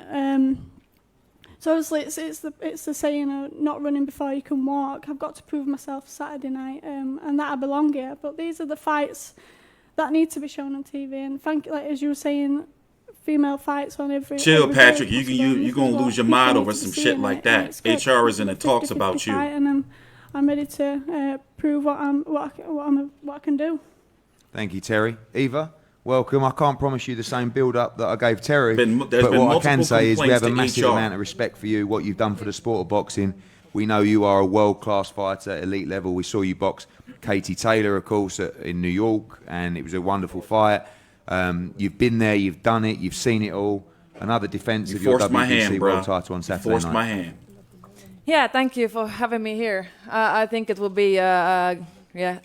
So obviously, it's the saying, not running before you can walk. I've got to prove myself Saturday night, and that I belong here. But these are the fights that need to be shown on TV. And like as you were saying, female fights on every. Chill, every Patrick. day. You're going to lose your People mind need over to some be shit seeing like it, and that. it's good. HR is in the It's a talks 50-50 about you. fight, and I'm ready to prove what I can do. Thank you, Terri. Eva, welcome. I can't promise you the same build-up that I gave Terri, There's but been what I can multiple say is we have a complaints to massive HR. amount of respect for you, what you've done for the sport of boxing. We know you are a world-class fighter, elite level. We saw you box Katie Taylor, of course, in New York, and it was a wonderful fight. You've been there, you've done it, you've seen it all. Another defence You of your forced my WBC hand, world bruh. title on You Saturday forced night. my hand. Yeah, thank you for having me here. I think it will be a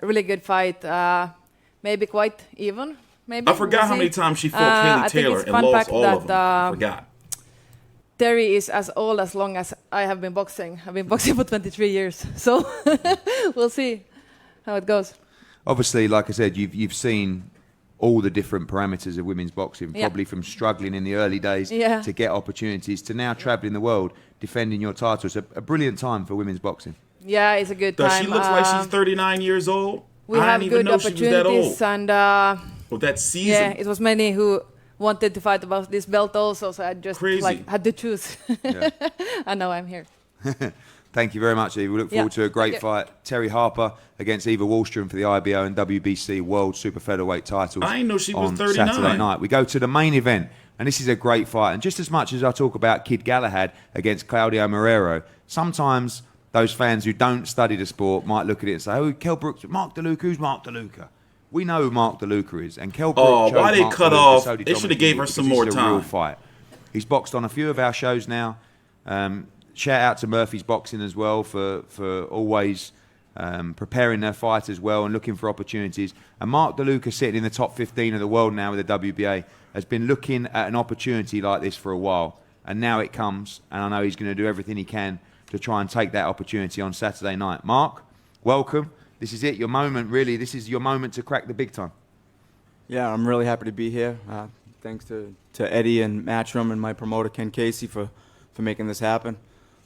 really good fight. Maybe quite even. Maybe I forgot we'll how many see. times she fought I Katie think Taylor it's and fun lost fact all of them. I that, forgot. Terri is as old as long as I have been boxing. I've been boxing for 23 years, so we'll see how it goes. Obviously, like I said, you've seen all the different parameters of women's boxing, Yeah. probably from struggling in the early days Yeah. to get opportunities to now travelling the world, defending your title. It's a brilliant time for women's boxing. Yeah, it's a good Does time. she look like she's 39 years old? We I have didn't even good know she was that opportunities, old. and Well, that season. yeah, it was many who wanted to fight about this belt also, so I just Crazy. had to choose. Yeah. And now I'm here. Thank you very much, Eva. We look Yeah. forward to a great Thank you. fight. Terri Harper against Eva Wahlstrom for the IBO and WBC World Super-Featherweight titles. I didn't know she was on 39. Saturday night. We go to the main event, and this is a great fight. And just as much as I talk about Kid Galahad against Claudio Marrero, sometimes those fans who don't study the sport might look at it and say, "Oh, Kell Brook, Mark DeLuca, who's Mark DeLuca?" We know who Mark DeLuca is, and Kell Brook Oh, chose why they Mark cut DeLuca, off? so did They shoulda Dominic gave her because some this more is a real time. fight. He's boxed on a few of our shows now. Shout out to Murphy's Boxing as well for always preparing their fighters well and looking for opportunities. And Mark DeLuca, sitting in the top 15 of the world now with the WBA, has been looking at an opportunity like this for a while. And now it comes, and I know he's going to do everything he can to try and take that opportunity on Saturday night. Mark, welcome. This is it, your moment, really. This is your moment to crack the big time. Yeah, I'm really happy to be here. Thanks to Eddie and Matchroom and my promoter Ken Casey for making this happen.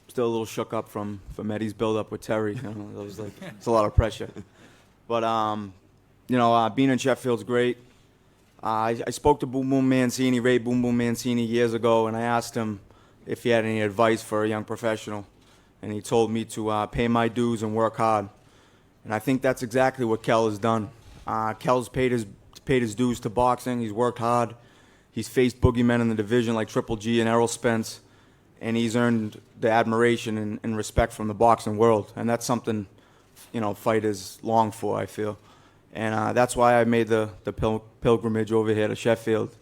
Still a little shook up from Eddie's build-up with Terri. You know, it was like it's a lot of pressure. But being in Sheffield's great. I spoke to Boom Boom Mancini, Ray Boom Boom Mancini, years ago, and I asked him if he had any advice for a young professional, and he told me to pay my dues and work hard. And I think that's exactly what Kell has done. Kell's paid his dues to boxing. He's worked hard. He's faced boogeymen in the division like Triple G and Errol Spence, and he's earned the admiration and respect from the boxing world. And that's something, fighters long for, I feel. And that's why I made the pilgrimage over here to Sheffield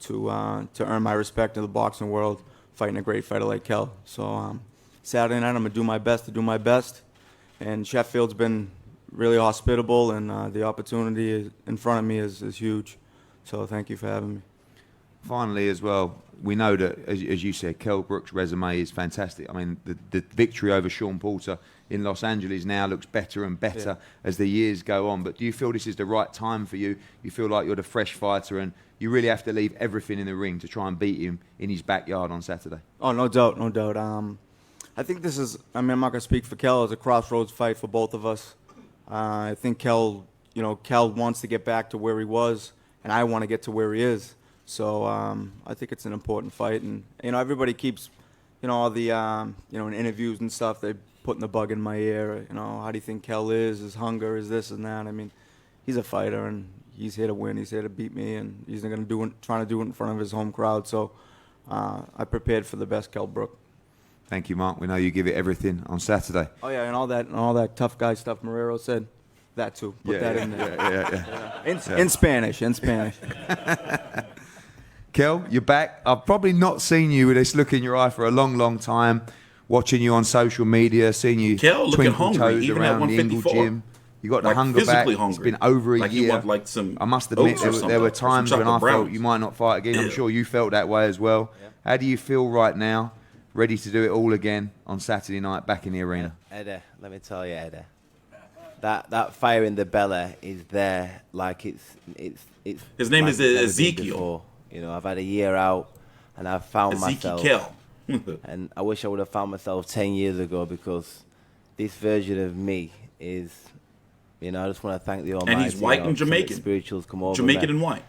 to earn my respect in the boxing world, fighting a great fighter like Kell. So Saturday night, I'm going to do my best. And Sheffield's been really hospitable, and the opportunity in front of me is huge. So thank you for having me. Finally, as well, we know that, as you said, Kell Brook's resume is fantastic. I mean, the victory over Sean Porter in Los Angeles now looks better and better as the years go on. But do you feel this is the right time for you? You feel like you're the fresh fighter and you really have to leave everything in the ring to try and beat him in his backyard on Saturday? Oh, no doubt, no doubt. I think this is, I mean, I'm not going to speak for Kell. It's a crossroads fight for both of us. I think Kell wants to get back to where he was, and I want to get to where he is. So I think it's an important fight. And, everybody keeps, all the, in interviews and stuff, they're putting the bug in my ear. How do you think Kell is? His hunger, is this and that? I mean, he's a fighter, and he's here to win. He's here to beat me, and he's going to trying to do it in front of his home crowd. So I prepared for the best Kell Brook. Thank you, Mark. We know you give it everything on Saturday. Oh yeah, and all that tough guy stuff Marrero said, that too. Put that in there. Yeah. In Spanish. Kell, you're back. I've probably not seen you with this look in your eye for a long, long time. Watching you on social media, seeing you Kell looking twinkle hungry, toes even at around the Ingle 154. gym. You got the Like hunger back. physically It's hungry. been over a Like you year. want, like, some I must admit, oats or there were something, or some times when I chocolate felt brownies. you might not fight again. I'm Yeah. sure you felt that way as well. How do you feel right now? Ready to do it all again on Saturday night back in the arena? Eddie, let me tell you, Eddie, that fire in the belly is there. Like it's. His name like is it's never been Ezekiel. before. I've had a year out, and I've found Ezekiel myself. Kell. And I wish I would have found myself 10 years ago, because this version of me is, I just want to thank the Almighty. And he's white and for the Jamaican. Spirituals come over Jamaican me. and white.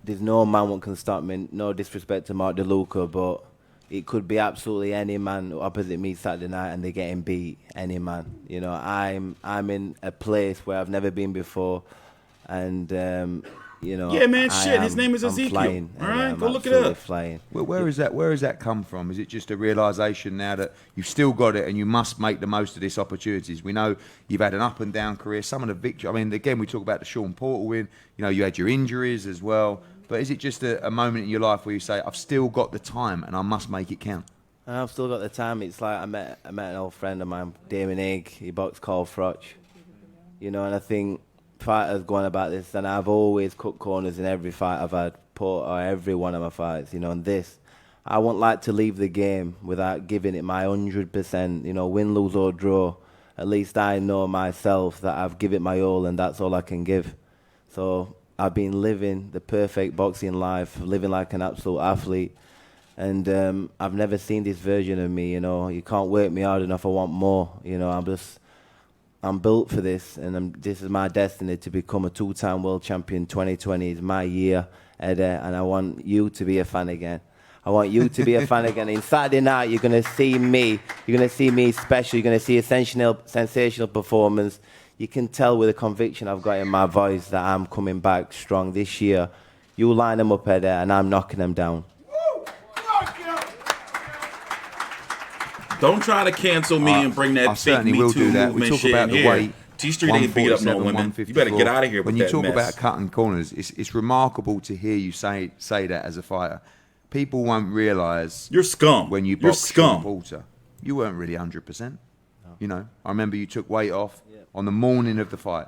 There's no man what can stop me. No disrespect to Mark DeLuca, but it could be absolutely any man opposite me Saturday night and they're getting beat. Any man. I'm in a place where I've never been before, and Yeah, man, shit. His name is I'm Ezekiel. flying, All right, I'm go look it absolutely up. Flying. Well, where has that come from? Is it just a realisation now that you've still got it and you must make the most of these opportunities? We know you've had an up and down career. Some of the victory. I mean, again, we talk about the Sean Porter win. You had your injuries as well. But is it just a moment in your life where you say, I've still got the time and I must make it count? And I've still got the time. It's like I met an old friend of mine, Damon Egg. He boxed Carl Froch. And I think fighters going about this, and I've always cut corners in every fight I've had, or every one of my fights. And this, I won't like to leave the game without giving it my 100%. Win, lose or draw. At least I know myself that I've given it my all, and that's all I can give. So I've been living the perfect boxing life, living like an absolute athlete. And I've never seen this version of me, You can't work me hard enough. I want more, I'm built for this, and this is my destiny to become a two-time world champion. 2020 is my year, Eddie, and I want you to be a fan again. I want you to be a fan again. In Saturday night, you're going to see me. You're going to see me special. You're going to see a sensational performance. You can tell with the conviction I've got in my voice that I'm coming back strong this year. You line them up, Eddie, and I'm knocking them down. Don't try to cancel me and bring that I fake certainly Me will Too do that. We movement talk shit about in the here. weight. TstreeT ain't beat up no 147, women. You better get out of here When with you that talk mess. about cutting corners, it's remarkable to hear you say that as a fighter. People won't realise you're scum when you You're box scum. Sean Porter. You weren't really 100%. I remember you took weight off on the morning of the fight.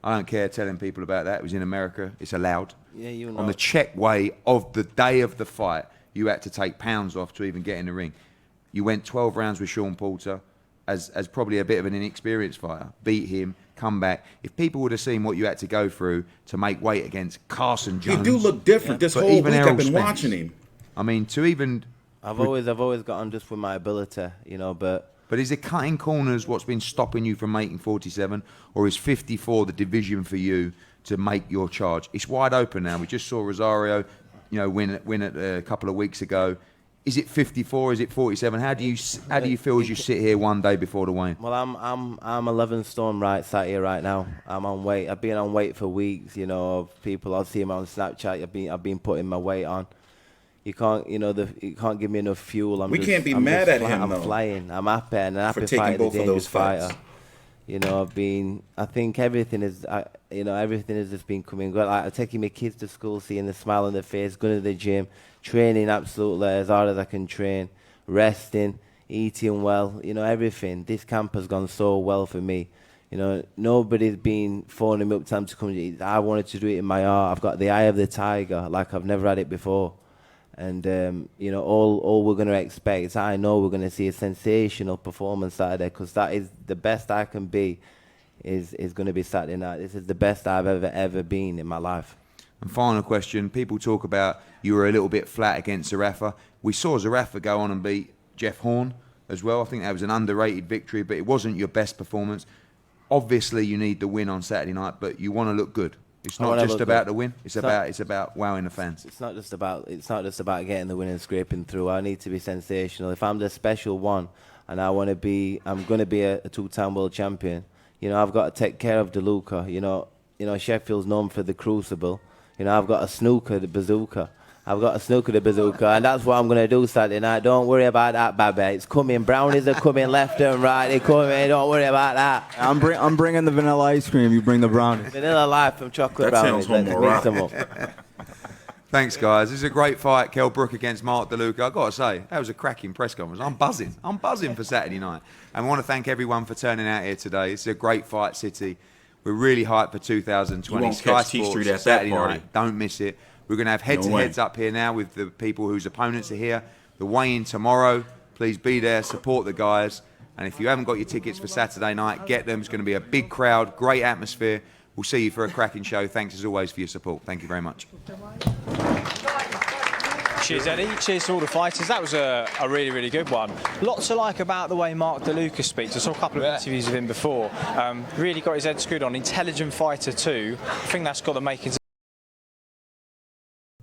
I don't care telling people about that. It was in America. It's allowed. Yeah, you know. On the check weigh of the day of the fight, you had to take pounds off to even get in the ring. You went 12 rounds with Sean Porter as probably a bit of an inexperienced fighter. Beat him, come back. If people would have seen what you had to go through to make weight against Carson Jones. He do look different. This but whole even week Errol I've been Spence, watching him. I mean, to even... I've always got on just with my ability, but... But is it cutting corners what's been stopping you from making 47, or is 54 the division for you to make your charge? It's wide open now. We just saw Rosario, win it a couple of weeks ago. Is it 54? Is it 47? How do you feel as you sit here one day before the weigh-in? Well, I'm 11 stone sat here right now. I'm on weight. I've been on weight for weeks. People I'll see them on Snapchat. I've been putting my weight on. You can't, you can't give me enough fuel. We can't be mad at him, I'm though. flying. I'm happy, and a happy taking fighter, both a of dangerous those fights. fighter. I think everything is, everything has just been coming good. Like, I'm taking my kids to school, seeing the smile on their face, going to the gym, training absolutely as hard as I can train, resting, eating well, everything. This camp has gone so well for me. You know, nobody's been phoning me up time to come. I wanted to do it in my heart. I've got the eye of the tiger like I've never had it before. And, you know, all we're going to expect is I know we're going to see a sensational performance Saturday, because that is the best I can be is going to be Saturday night. This is the best I've ever been in my life. And final question, people talk about you were a little bit flat against Zarafa. We saw Zarafa go on and beat Jeff Horn as well. I think that was an underrated victory, but it wasn't your best performance. Obviously, you need the win on Saturday night, but you want to look good. It's not just about the win. It's about wowing the fans. It's not just about getting the win and scraping through. I need to be sensational. If I'm the special one, and I'm going to be a two-time world champion. You know, I've got to take care of DeLuca. You know, Sheffield's known for the crucible. You know, I've got a snooker, the bazooka. And that's what I'm going to do Saturday night. Don't worry about that, baby. It's coming. Brownies are coming left and right. They're coming. Don't worry about that. I'm bringing the vanilla ice cream. You bring the brownies. Vanilla life from chocolate brownies. Let's mix them up. Thanks, guys. This is a great fight. Kell Brook against Mark DeLuca. I've got to say, that was a cracking press conference. I'm buzzing. I'm buzzing for Saturday night. And I want to thank everyone for turning out here today. It's a great fight city. We're really hyped for 2020. You won't Sky catch Sports TstreeT at Saturday that party. night. Don't miss it. We're going to have head-to-heads up here now with the people whose opponents are here. The weigh-in tomorrow. Please be there. Support the guys. And if you haven't got your tickets for Saturday night, get them. It's going to be a big crowd, great atmosphere. We'll see you for a cracking show. Thanks, as always, for your support. Thank you very much. Cheers, Eddie. Cheers to all the fighters. That was a really, really good one. Lots to like about the way Mark DeLuca speaks. I saw a couple of interviews of him before. Really got his head screwed on. Intelligent fighter too. I think that's got the makings.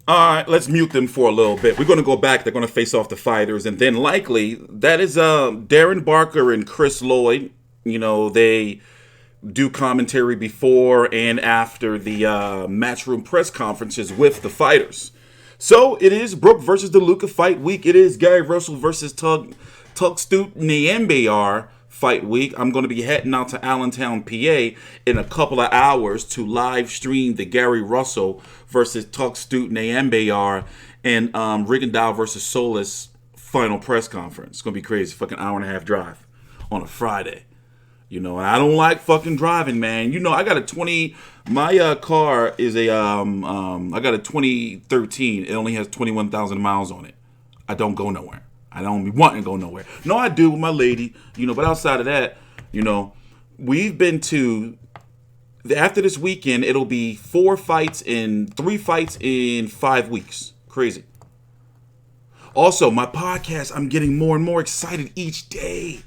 All right, let's mute them for a little bit. We're going to go back. They're going to face off the fighters. And then likely, that is Darren Barker and Chris Lloyd. You know, they do commentary before and after the matchroom press conferences with the fighters. So it is Brook versus DeLuca fight week. It is Gary Russell versus Tugstute Nyembayar fight week. I'm going to be heading out to Allentown, PA in a couple of hours to live stream the Gary Russell versus Tugstute Nyembayar and Rigondeaux versus Solis final press conference. It's going to be crazy. Fucking hour and a half drive on a Friday. You know, and I don't like fucking driving, man. You know, I got a my car is I got a 2013. It only has 21,000 miles on it. I don't go nowhere. I don't be wanting to go nowhere. No, I do with my lady, you know, but outside of that, you know, we've been to, after this weekend, it'll be 3 fights in 5 weeks. Crazy. Also, my podcast, I'm getting more and more excited each day.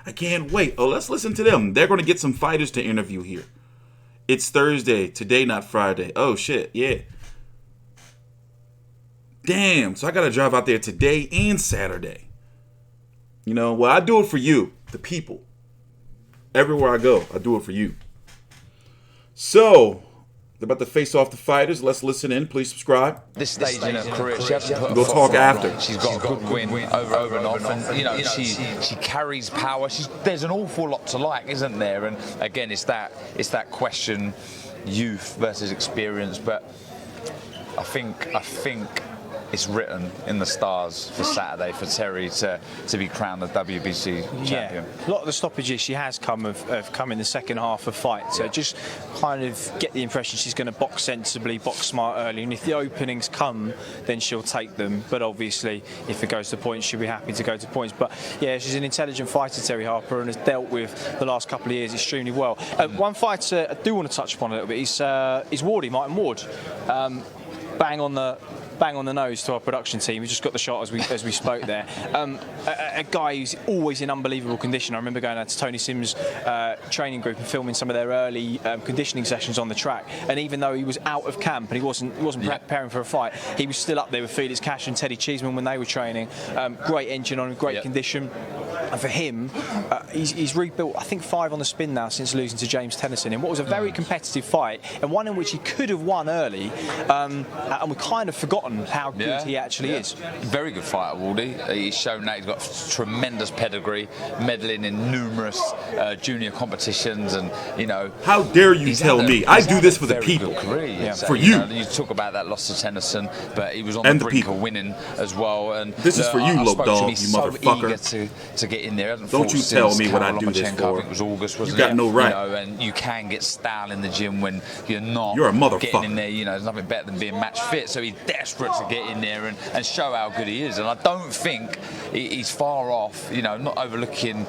I can't wait. Oh, let's listen to them. They're going to get some fighters to interview here. It's Thursday. Today, not Friday. Oh, shit. Yeah. Damn. So I got to drive out there today and Saturday. You know, well, I do it for you, the people. Everywhere I go, I do it for you. So, they're about to face off the fighters. Let's listen in. Please subscribe. This stage in her career, she hasn't put We'll talk after. She's got a good win over and off, and you know she carries power. There's an awful lot to like, isn't there? And again, it's that question, youth versus experience. But I think it's written in the stars for Saturday for Terri to be crowned the WBC champion. A lot of the stoppages she has have come in the second half of fight. So just kind of get the impression she's going to box sensibly, box smart early. And if the openings come, then she'll take them. But obviously, if it goes to points, she'll be happy to go to points. But yeah, she's an intelligent fighter, Terri Harper, and has dealt with the last couple of years extremely well. One fighter I do want to touch upon a little bit is Wardy, Martin Ward. Bang on the nose to our production team. We just got the shot as we spoke there. A guy who's always in unbelievable condition. I remember going out to Tony Sims' training group and filming some of their early conditioning sessions on the track. And even though he was out of camp and he wasn't preparing for a fight, he was still up there with Felix Cash and Teddy Cheeseman when they were training. Great engine on, great condition. And for him, he's rebuilt, I think, 5 on the spin now since losing to James Tennyson in what was a very competitive fight and one in which he could have won early. And we kind of forgotten forgotten how good he actually is. Very good fighter, Waldy. He's shown that he's got tremendous pedigree, medaling in numerous junior competitions, and How dare you tell me? I do this for the people. For you. You talk about that loss to Tennyson, but he was on the brink of winning as well. And this is for you, Lope Dog, you motherfucker. Eager to get in there. Don't you tell me what I do this for. I think it was August, wasn't You got it? no right. And you can get style in the gym when you're not. You're a motherfucker. Getting in there. There's nothing better than being match fit. So he's desperate to get in there and show how good he is. And I don't think he's far off. Not overlooking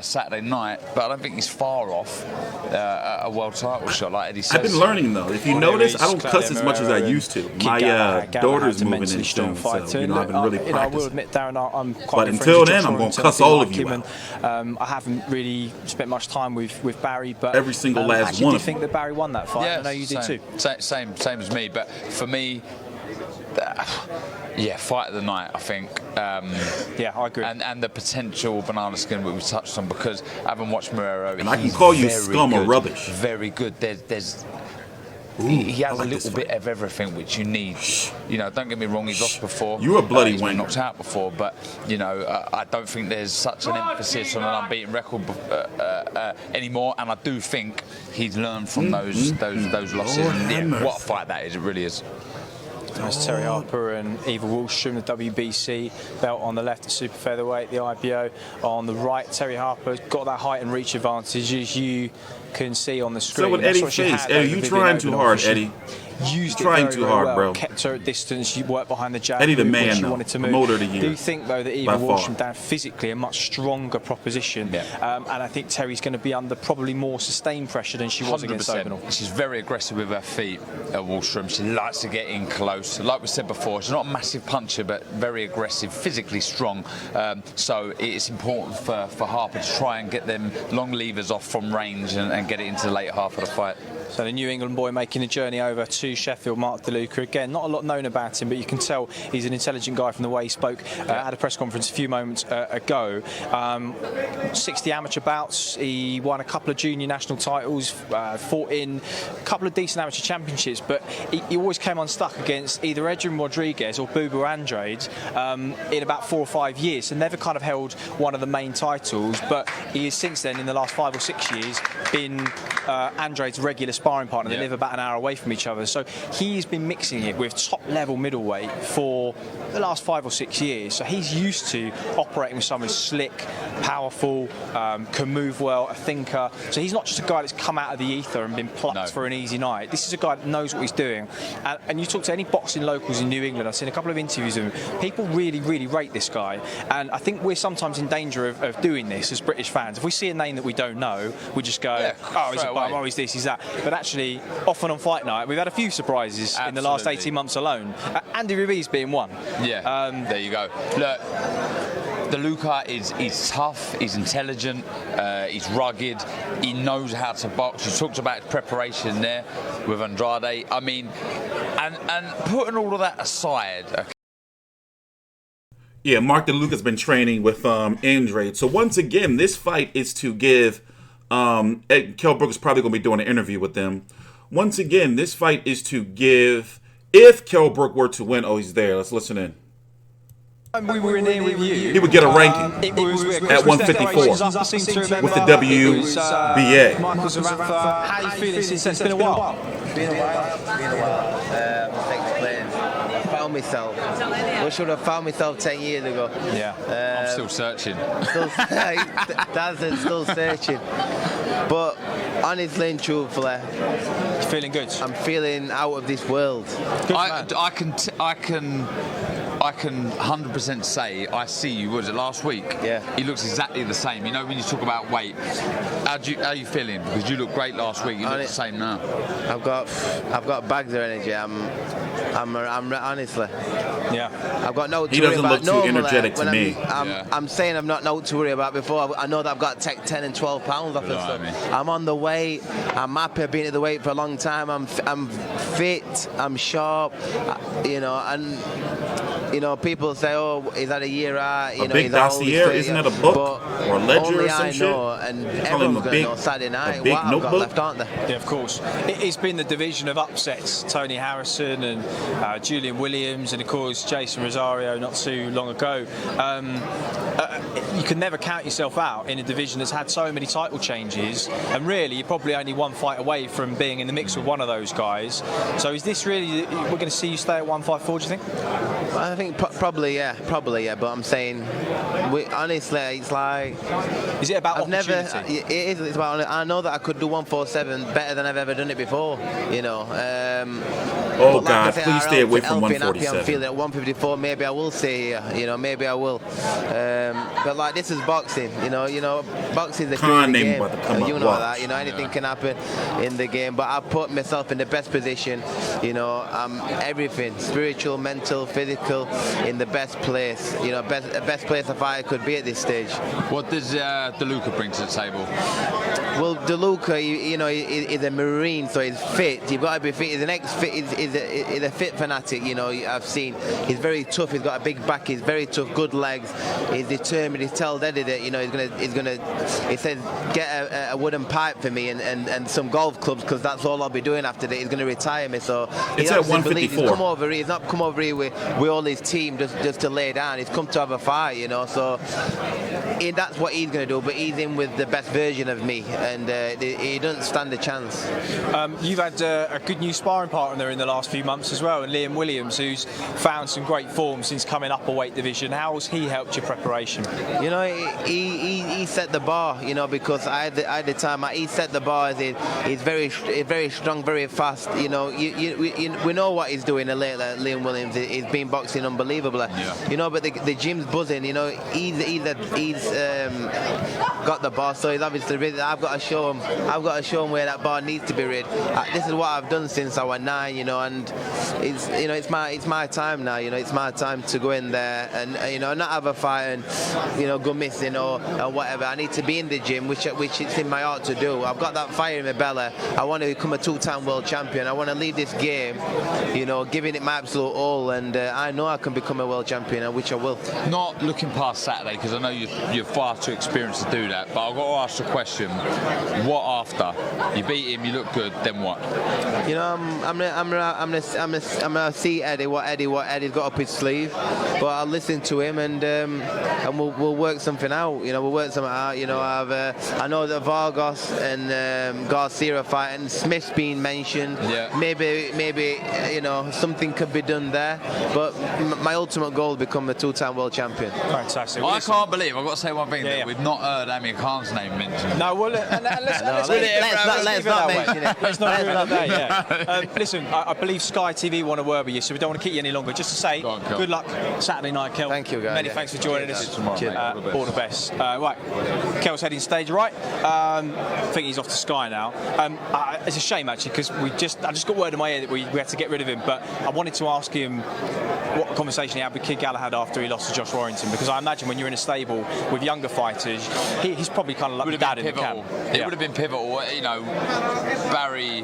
Saturday night, but I don't think he's far off a world title shot like Eddie says. I've been learning though. If you notice, I don't cuss as much as I used to. My daughter's moving in soon, so I've been really practicing. I will admit, Darren, I'm quite. But until then, I'm going to cuss all of you out. I haven't really spent much time with Barry, but every single last one. Do you think that Barry won that fight? Yeah, I know you did too. Same as me, but for me, fight of the night, I think. I agree. And the potential banana skin we touched on, because having watched Marrero, and I can call you scum or rubbish. Very good. He has a little bit of everything which you need. Don't get me wrong, he's lost before. You're a bloody he's been wanker. knocked out before, but I don't think there's such an emphasis on an unbeaten record anymore. And I do think he's learned from those losses. And what a fight that is! It really is. There's Terri Harper and Eva Wahlstrom, the WBC belt on the left, the super featherweight, the IBO on the right. Terri Harper's got that height and reach advantage, as you can see on the screen. So what Eddie faced, Eddie, you trying too hard, Eddie. Used trying it very, too very hard, well. bro. Kept her at distance. You worked behind the jab. Eddie the move when man, she though. wanted to move. Promoter of the year. Do you think though that Eva By far. Wahlstrom down physically a much stronger proposition? And I think Terry's going to be under probably more sustained pressure than she was against Openall. She's very aggressive with her feet, Wahlstrom. She likes to get in close. Like we said before, she's not a massive puncher, but very aggressive, physically strong. So it's important for Harper to try and get them long levers off from range and get it into the later half of the fight. So the New England boy making a journey over to Sheffield, Mark DeLuca. Again, not a lot known about him, but you can tell he's an intelligent guy from the way he spoke at a press conference a few moments ago. 60 amateur bouts. He won a couple of junior national titles, fought in a couple of decent amateur championships, but he always came unstuck against either Edwin Rodriguez or Bubu Andrade in about 4 or 5 years, so never kind of held one of the main titles, but he has since then, in the last 5 or 6 years, been Andrade's regular sparring partner. They live about an hour away from each other, so he's been mixing it with top level middleweight for the last 5 or 6 years, so he's used to operating with someone slick, powerful, can move well, a thinker. So he's not just a guy that's come out of the ether and been plucked for an easy night. This is a guy that knows what he's doing, and you talk to any boxing locals in New England, I've seen a couple of interviews with him, people really rate this guy, and I think we're sometimes in danger of doing this as British fans. If we see a name that we don't know, we just go, oh, he's a bum, oh, he's this, he's that. But actually, often on fight night, we've had a few surprises in the last 18 months alone. Andy Ruiz being one. There you go. Look, DeLuca is tough, he's intelligent, he's rugged, he knows how to box. You talked about his preparation there with Andrade. I mean, and putting all of that aside, Yeah, Mark DeLuca's been training with Andrade. So once again, this fight is to give Kell Brook is probably going to be doing an interview with them. Once again, this fight is to give, if Kell Brook were to win, oh, he's there. Let's listen in. We were in here with you. He would get a ranking at 154 with the WBA. How are you feeling since it's been a while? Been a while. I found myself. I should have found myself 10 years ago. I'm still searching. That's still searching. But honestly and truthfully, feeling good. I'm feeling out of this world. I can 100% say I see you. Was it last week? Yeah. He looks exactly the same. You know, when you talk about weight, how are you feeling? Because you look great last week. You look the same now. I've got bags of energy. I'm honestly. Yeah. I've got no. He doesn't look too energetic to me. I'm saying I've not no to worry about before. I know that I've got to take 10 and 12 pounds off and stuff. I'm on the weight. I'm happy. I've been at the weight for a long time. I'm fit. I'm sharp. You know, and you know, people say, "Oh, is that a year out?" You a know, big dossier, isn't it a book or a ledger only or some I shit? know, and everyone going to know Saturday night what I've got left, aren't they? Yeah, of course. It's been the division of upsets. Tony Harrison and Julian Williams and, of course, Jason Rosario not too long ago. You can never count yourself out in a division that's had so many title changes, and really you're probably only one fight away from being in the mix with one of those guys. So is this really, we're going to see you stay at 154, do you think? I think probably, yeah. But I'm saying, honestly, it's like... Is it about opportunity? It is. It's about, I know that I could do 147 better than I've ever done it before, you know. Oh, God, please stay away from 147. I'm feeling at 154, maybe I will stay here, you know, maybe I will. But like, this is boxing, you know, boxing is a crazy game. You know that, you know, anything can happen in the game. But I put myself in the best position, you know, everything, spiritual, mental, physical, in the best place, you know, best place a fighter could be at this stage. What does DeLuca bring to the table? Well, DeLuca, you know, is a Marine, so he's fit. You've got to be fit. He's an ex-fit. He's a fit fanatic. You know, I've seen. He's very tough. He's got a big back. He's very tough. Good legs. He's determined. He's told Eddie that, you know, he's gonna. He said, get a wooden pipe for me and some golf clubs, because that's all I'll be doing after that. He's gonna retire me. So it's at 154. He's come over here. He's not come over here with all his team just to lay down. He's come to have a fight. You know, so that's what he's gonna do. But he's in with the best version of me, and he doesn't stand a chance. You've had a good new sparring partner in the last few months as well, and Liam Williams, who's found some great form since coming up a weight division. How has he helped your preparation? You know, he set the bar, you know, because I had the time. He set the bar as he's very strong, very fast. You know, we know what he's doing lately. Liam Williams, he's been boxing unbelievably. Yeah. You know, but the gym's buzzing. You know, he's got the bar, so he's obviously ready. I've got to show him where that bar needs to be read. This is what I've done since I was 9, you know, and it's my time now. You know, it's my time to go in there and you know, not have a fight and, you know, go missing or whatever. I need to be in the gym, which it's in my heart to do. I've got that fire in my belly. I want to become a 2-time world champion. I want to leave this game, you know, giving it my absolute all, and I know I can become a world champion, which I will. Not looking past Saturday, because I know you're far too experienced to do that, but I've got to ask the question: what after? You beat him, you look good, then what? You know, I'm gonna see Eddie what Eddie's got up his sleeve, but I'll listen to him and we'll work something out. You know, we'll work something out. You know, I know that Vargas and Garcia are fighting. Smith's been mentioned. Yeah. Maybe you know, something could be done there. But my ultimate goal is become a 2-time world champion. Fantastic. I can't believe, I've got to say one thing, that we've not heard Amir Khan's name mentioned. No, well, let's not mention it. Let's not do it that, yeah. Listen, I believe Sky TV want to word with you, so we don't want to keep you any longer. Just to say, good luck Saturday night, Kell. Thank you, guys. Many thanks for joining us. Tomorrow, all the best. Right, Kell's heading stage right. I think he's off to Sky now. It's a shame, actually, because I just got word in my ear that we had to get rid of him, but I wanted to ask him what conversation he had with Kid Galahad after he lost to Josh Warrington, because I imagine when you're in a stable with younger fighters, he's probably kind of like the dad in the camp. It would have been pivotal. You know, Barry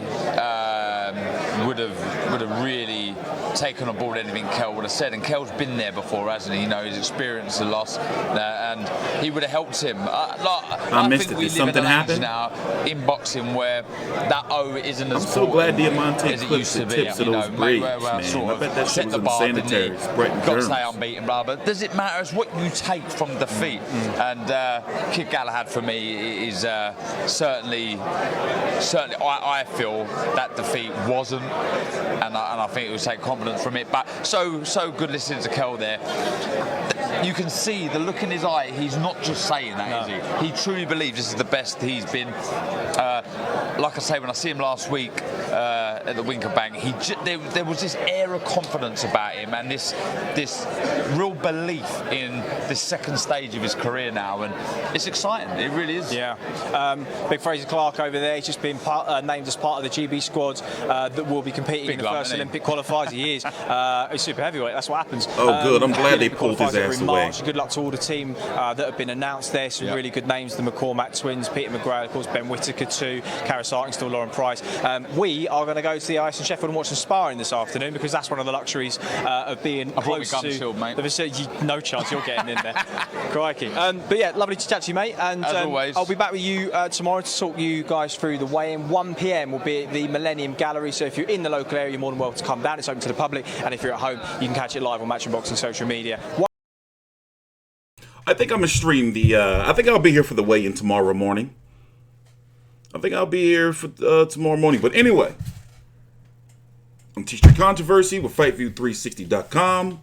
would have really taken on board anything Kell would have said, and Kell's been there before, hasn't he? You know, he's experienced the loss, and he would have helped him. I think we live in an age now in boxing where that isn't as I'm so glad Diamante as it used to be. Tips of those grapes, man. I bet that shit was in the sanitary. Got to stay unbeaten, blah, but does it matter? It's what you take from defeat. And Kid Galahad for me is certainly I feel that defeat wasn't, and I think it would take confidence from it. But so good listening to Kell there. You can see the look in his eye. He's not just saying that, is he? He truly believes this is the best he's been. Like I say, when I see him last week at the Winker Bank, there was this air of confidence about him, and this real belief in this second stage of his career now, and it's exciting. It really is. Yeah. Big Fraser Clark over there. He's just been named as part of the GB squad that will be competing in the first Olympic qualifiers. He is. He's super heavyweight. That's what happens. Oh, good. I'm glad they pulled his ass away. Good luck to all the team that have been announced there. Some really good names: the McCormack twins, Peter McGrath, of course, Ben Whittaker too, Karis Arking, still Lauren Price. We are going to go go to the ice in Sheffield and watch some sparring this afternoon, because that's one of the luxuries of being close to mate. the vicinity. No chance you're getting in there. Crikey. But yeah, lovely to chat to you, mate. And As always. I'll be back with you tomorrow to talk you guys through the weigh-in. 1 p.m. will be at the Millennium Gallery, so if you're in the local area, you're more than welcome to come down. It's open to the public, and if you're at home, you can catch it live on Matchroom Boxing social media. I think I'm gonna stream the. I think I'll be here for the weigh-in tomorrow morning. I think I'll be here for tomorrow morning. But anyway, I'm TstreeT Controversy with FightView360.com.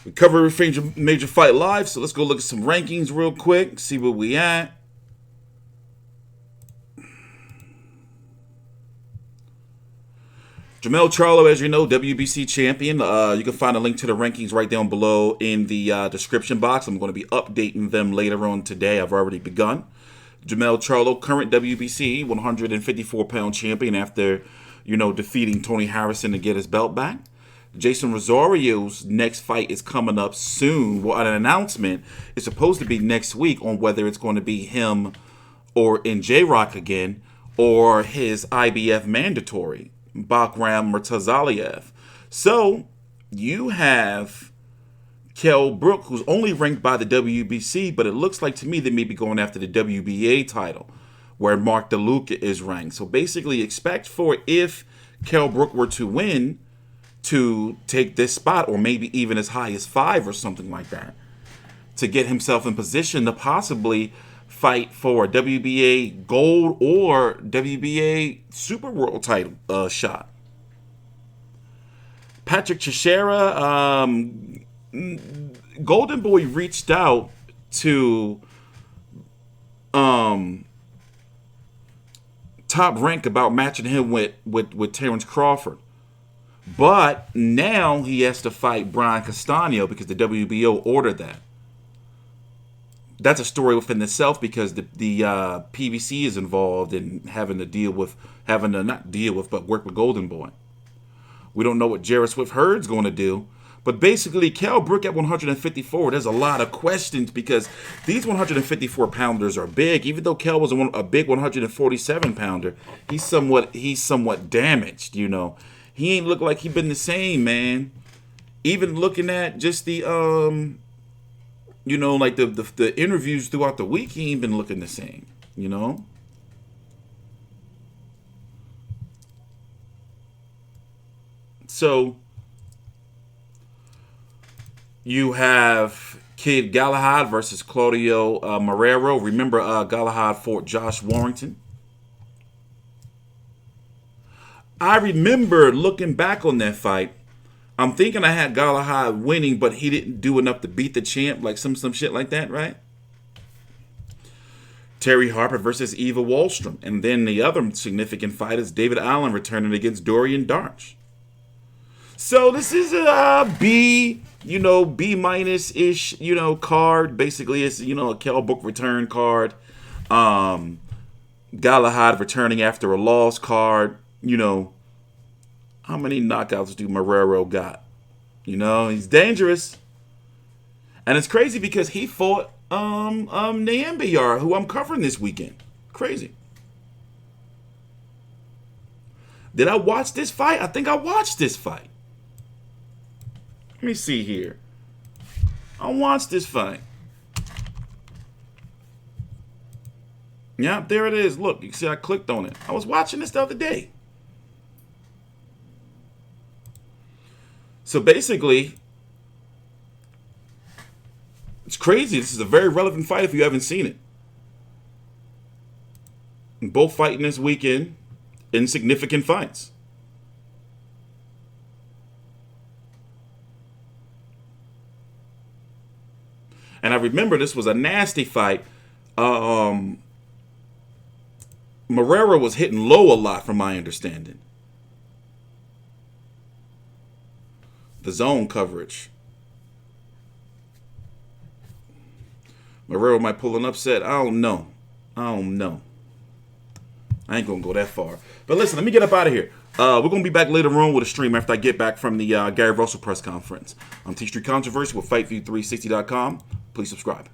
We cover every major fight live, so let's go look at some rankings real quick, see where we at. Jermell Charlo, as you know, WBC champion. You can find a link to the rankings right down below in the description box. I'm going to be updating them later on today. I've already begun. Jermell Charlo, current WBC 154-pound champion after, defeating Tony Harrison to get his belt back. Jason Rosario's next fight is coming up soon. Well, an announcement is supposed to be next week on whether it's going to be him or in J-Rock again, or his IBF mandatory, Bakram Murtazaliev. So you have Kell Brook, who's only ranked by the WBC, but it looks like to me they may be going after the WBA title, where Mark DeLuca is ranked. So basically expect for, if Kell Brook were to win, to take this spot, or maybe even as high as 5 or something like that, to get himself in position to possibly fight for a WBA gold or WBA Super World title shot. Patrick Teixeira, Golden Boy reached out to Top Rank about matching him with Terrence Crawford. But now he has to fight Brian Castano because the WBO ordered that. That's a story within itself, because the PBC is involved in having to work with Golden Boy. We don't know what Jarrett Swift Hurd's going to do. But basically, Kell Brook at 154, there's a lot of questions, because these 154-pounders are big. Even though Kell was a big 147-pounder, he's somewhat damaged, He ain't look like he been the same, man. Even looking at just the like the interviews throughout the week, he ain't been looking the same, So you have Kid Galahad versus Claudio Marrero. Remember, Galahad fought Josh Warrington. I remember looking back on that fight, I'm thinking I had Galahad winning, but he didn't do enough to beat the champ, like some shit like that, right? Terri Harper versus Eva Wahlstrom. And then the other significant fight is David Allen returning against Dorian Darch. So this is a B, B-ish, card. Basically, it's, a Kell Brook return card. Galahad returning after a loss card. How many knockouts do Marrero got? He's dangerous. And it's crazy because he fought Nyambayar, who I'm covering this weekend. Crazy. Did I watch this fight? I think I watched this fight. Let me see here. I watched this fight. Yeah, there it is. Look, you can see I clicked on it. I was watching this the other day. So basically, it's crazy. This is a very relevant fight if you haven't seen it. Both fighting this weekend in significant fights. And I remember this was a nasty fight. Marrero was hitting low a lot, from my understanding. The zone coverage. Marrero might pull an upset. I don't know. I ain't going to go that far. But listen, let me get up out of here. We're going to be back later on with a stream after I get back from the Gary Russell press conference. I'm TstreeT Controversy with FightView360.com. Please subscribe.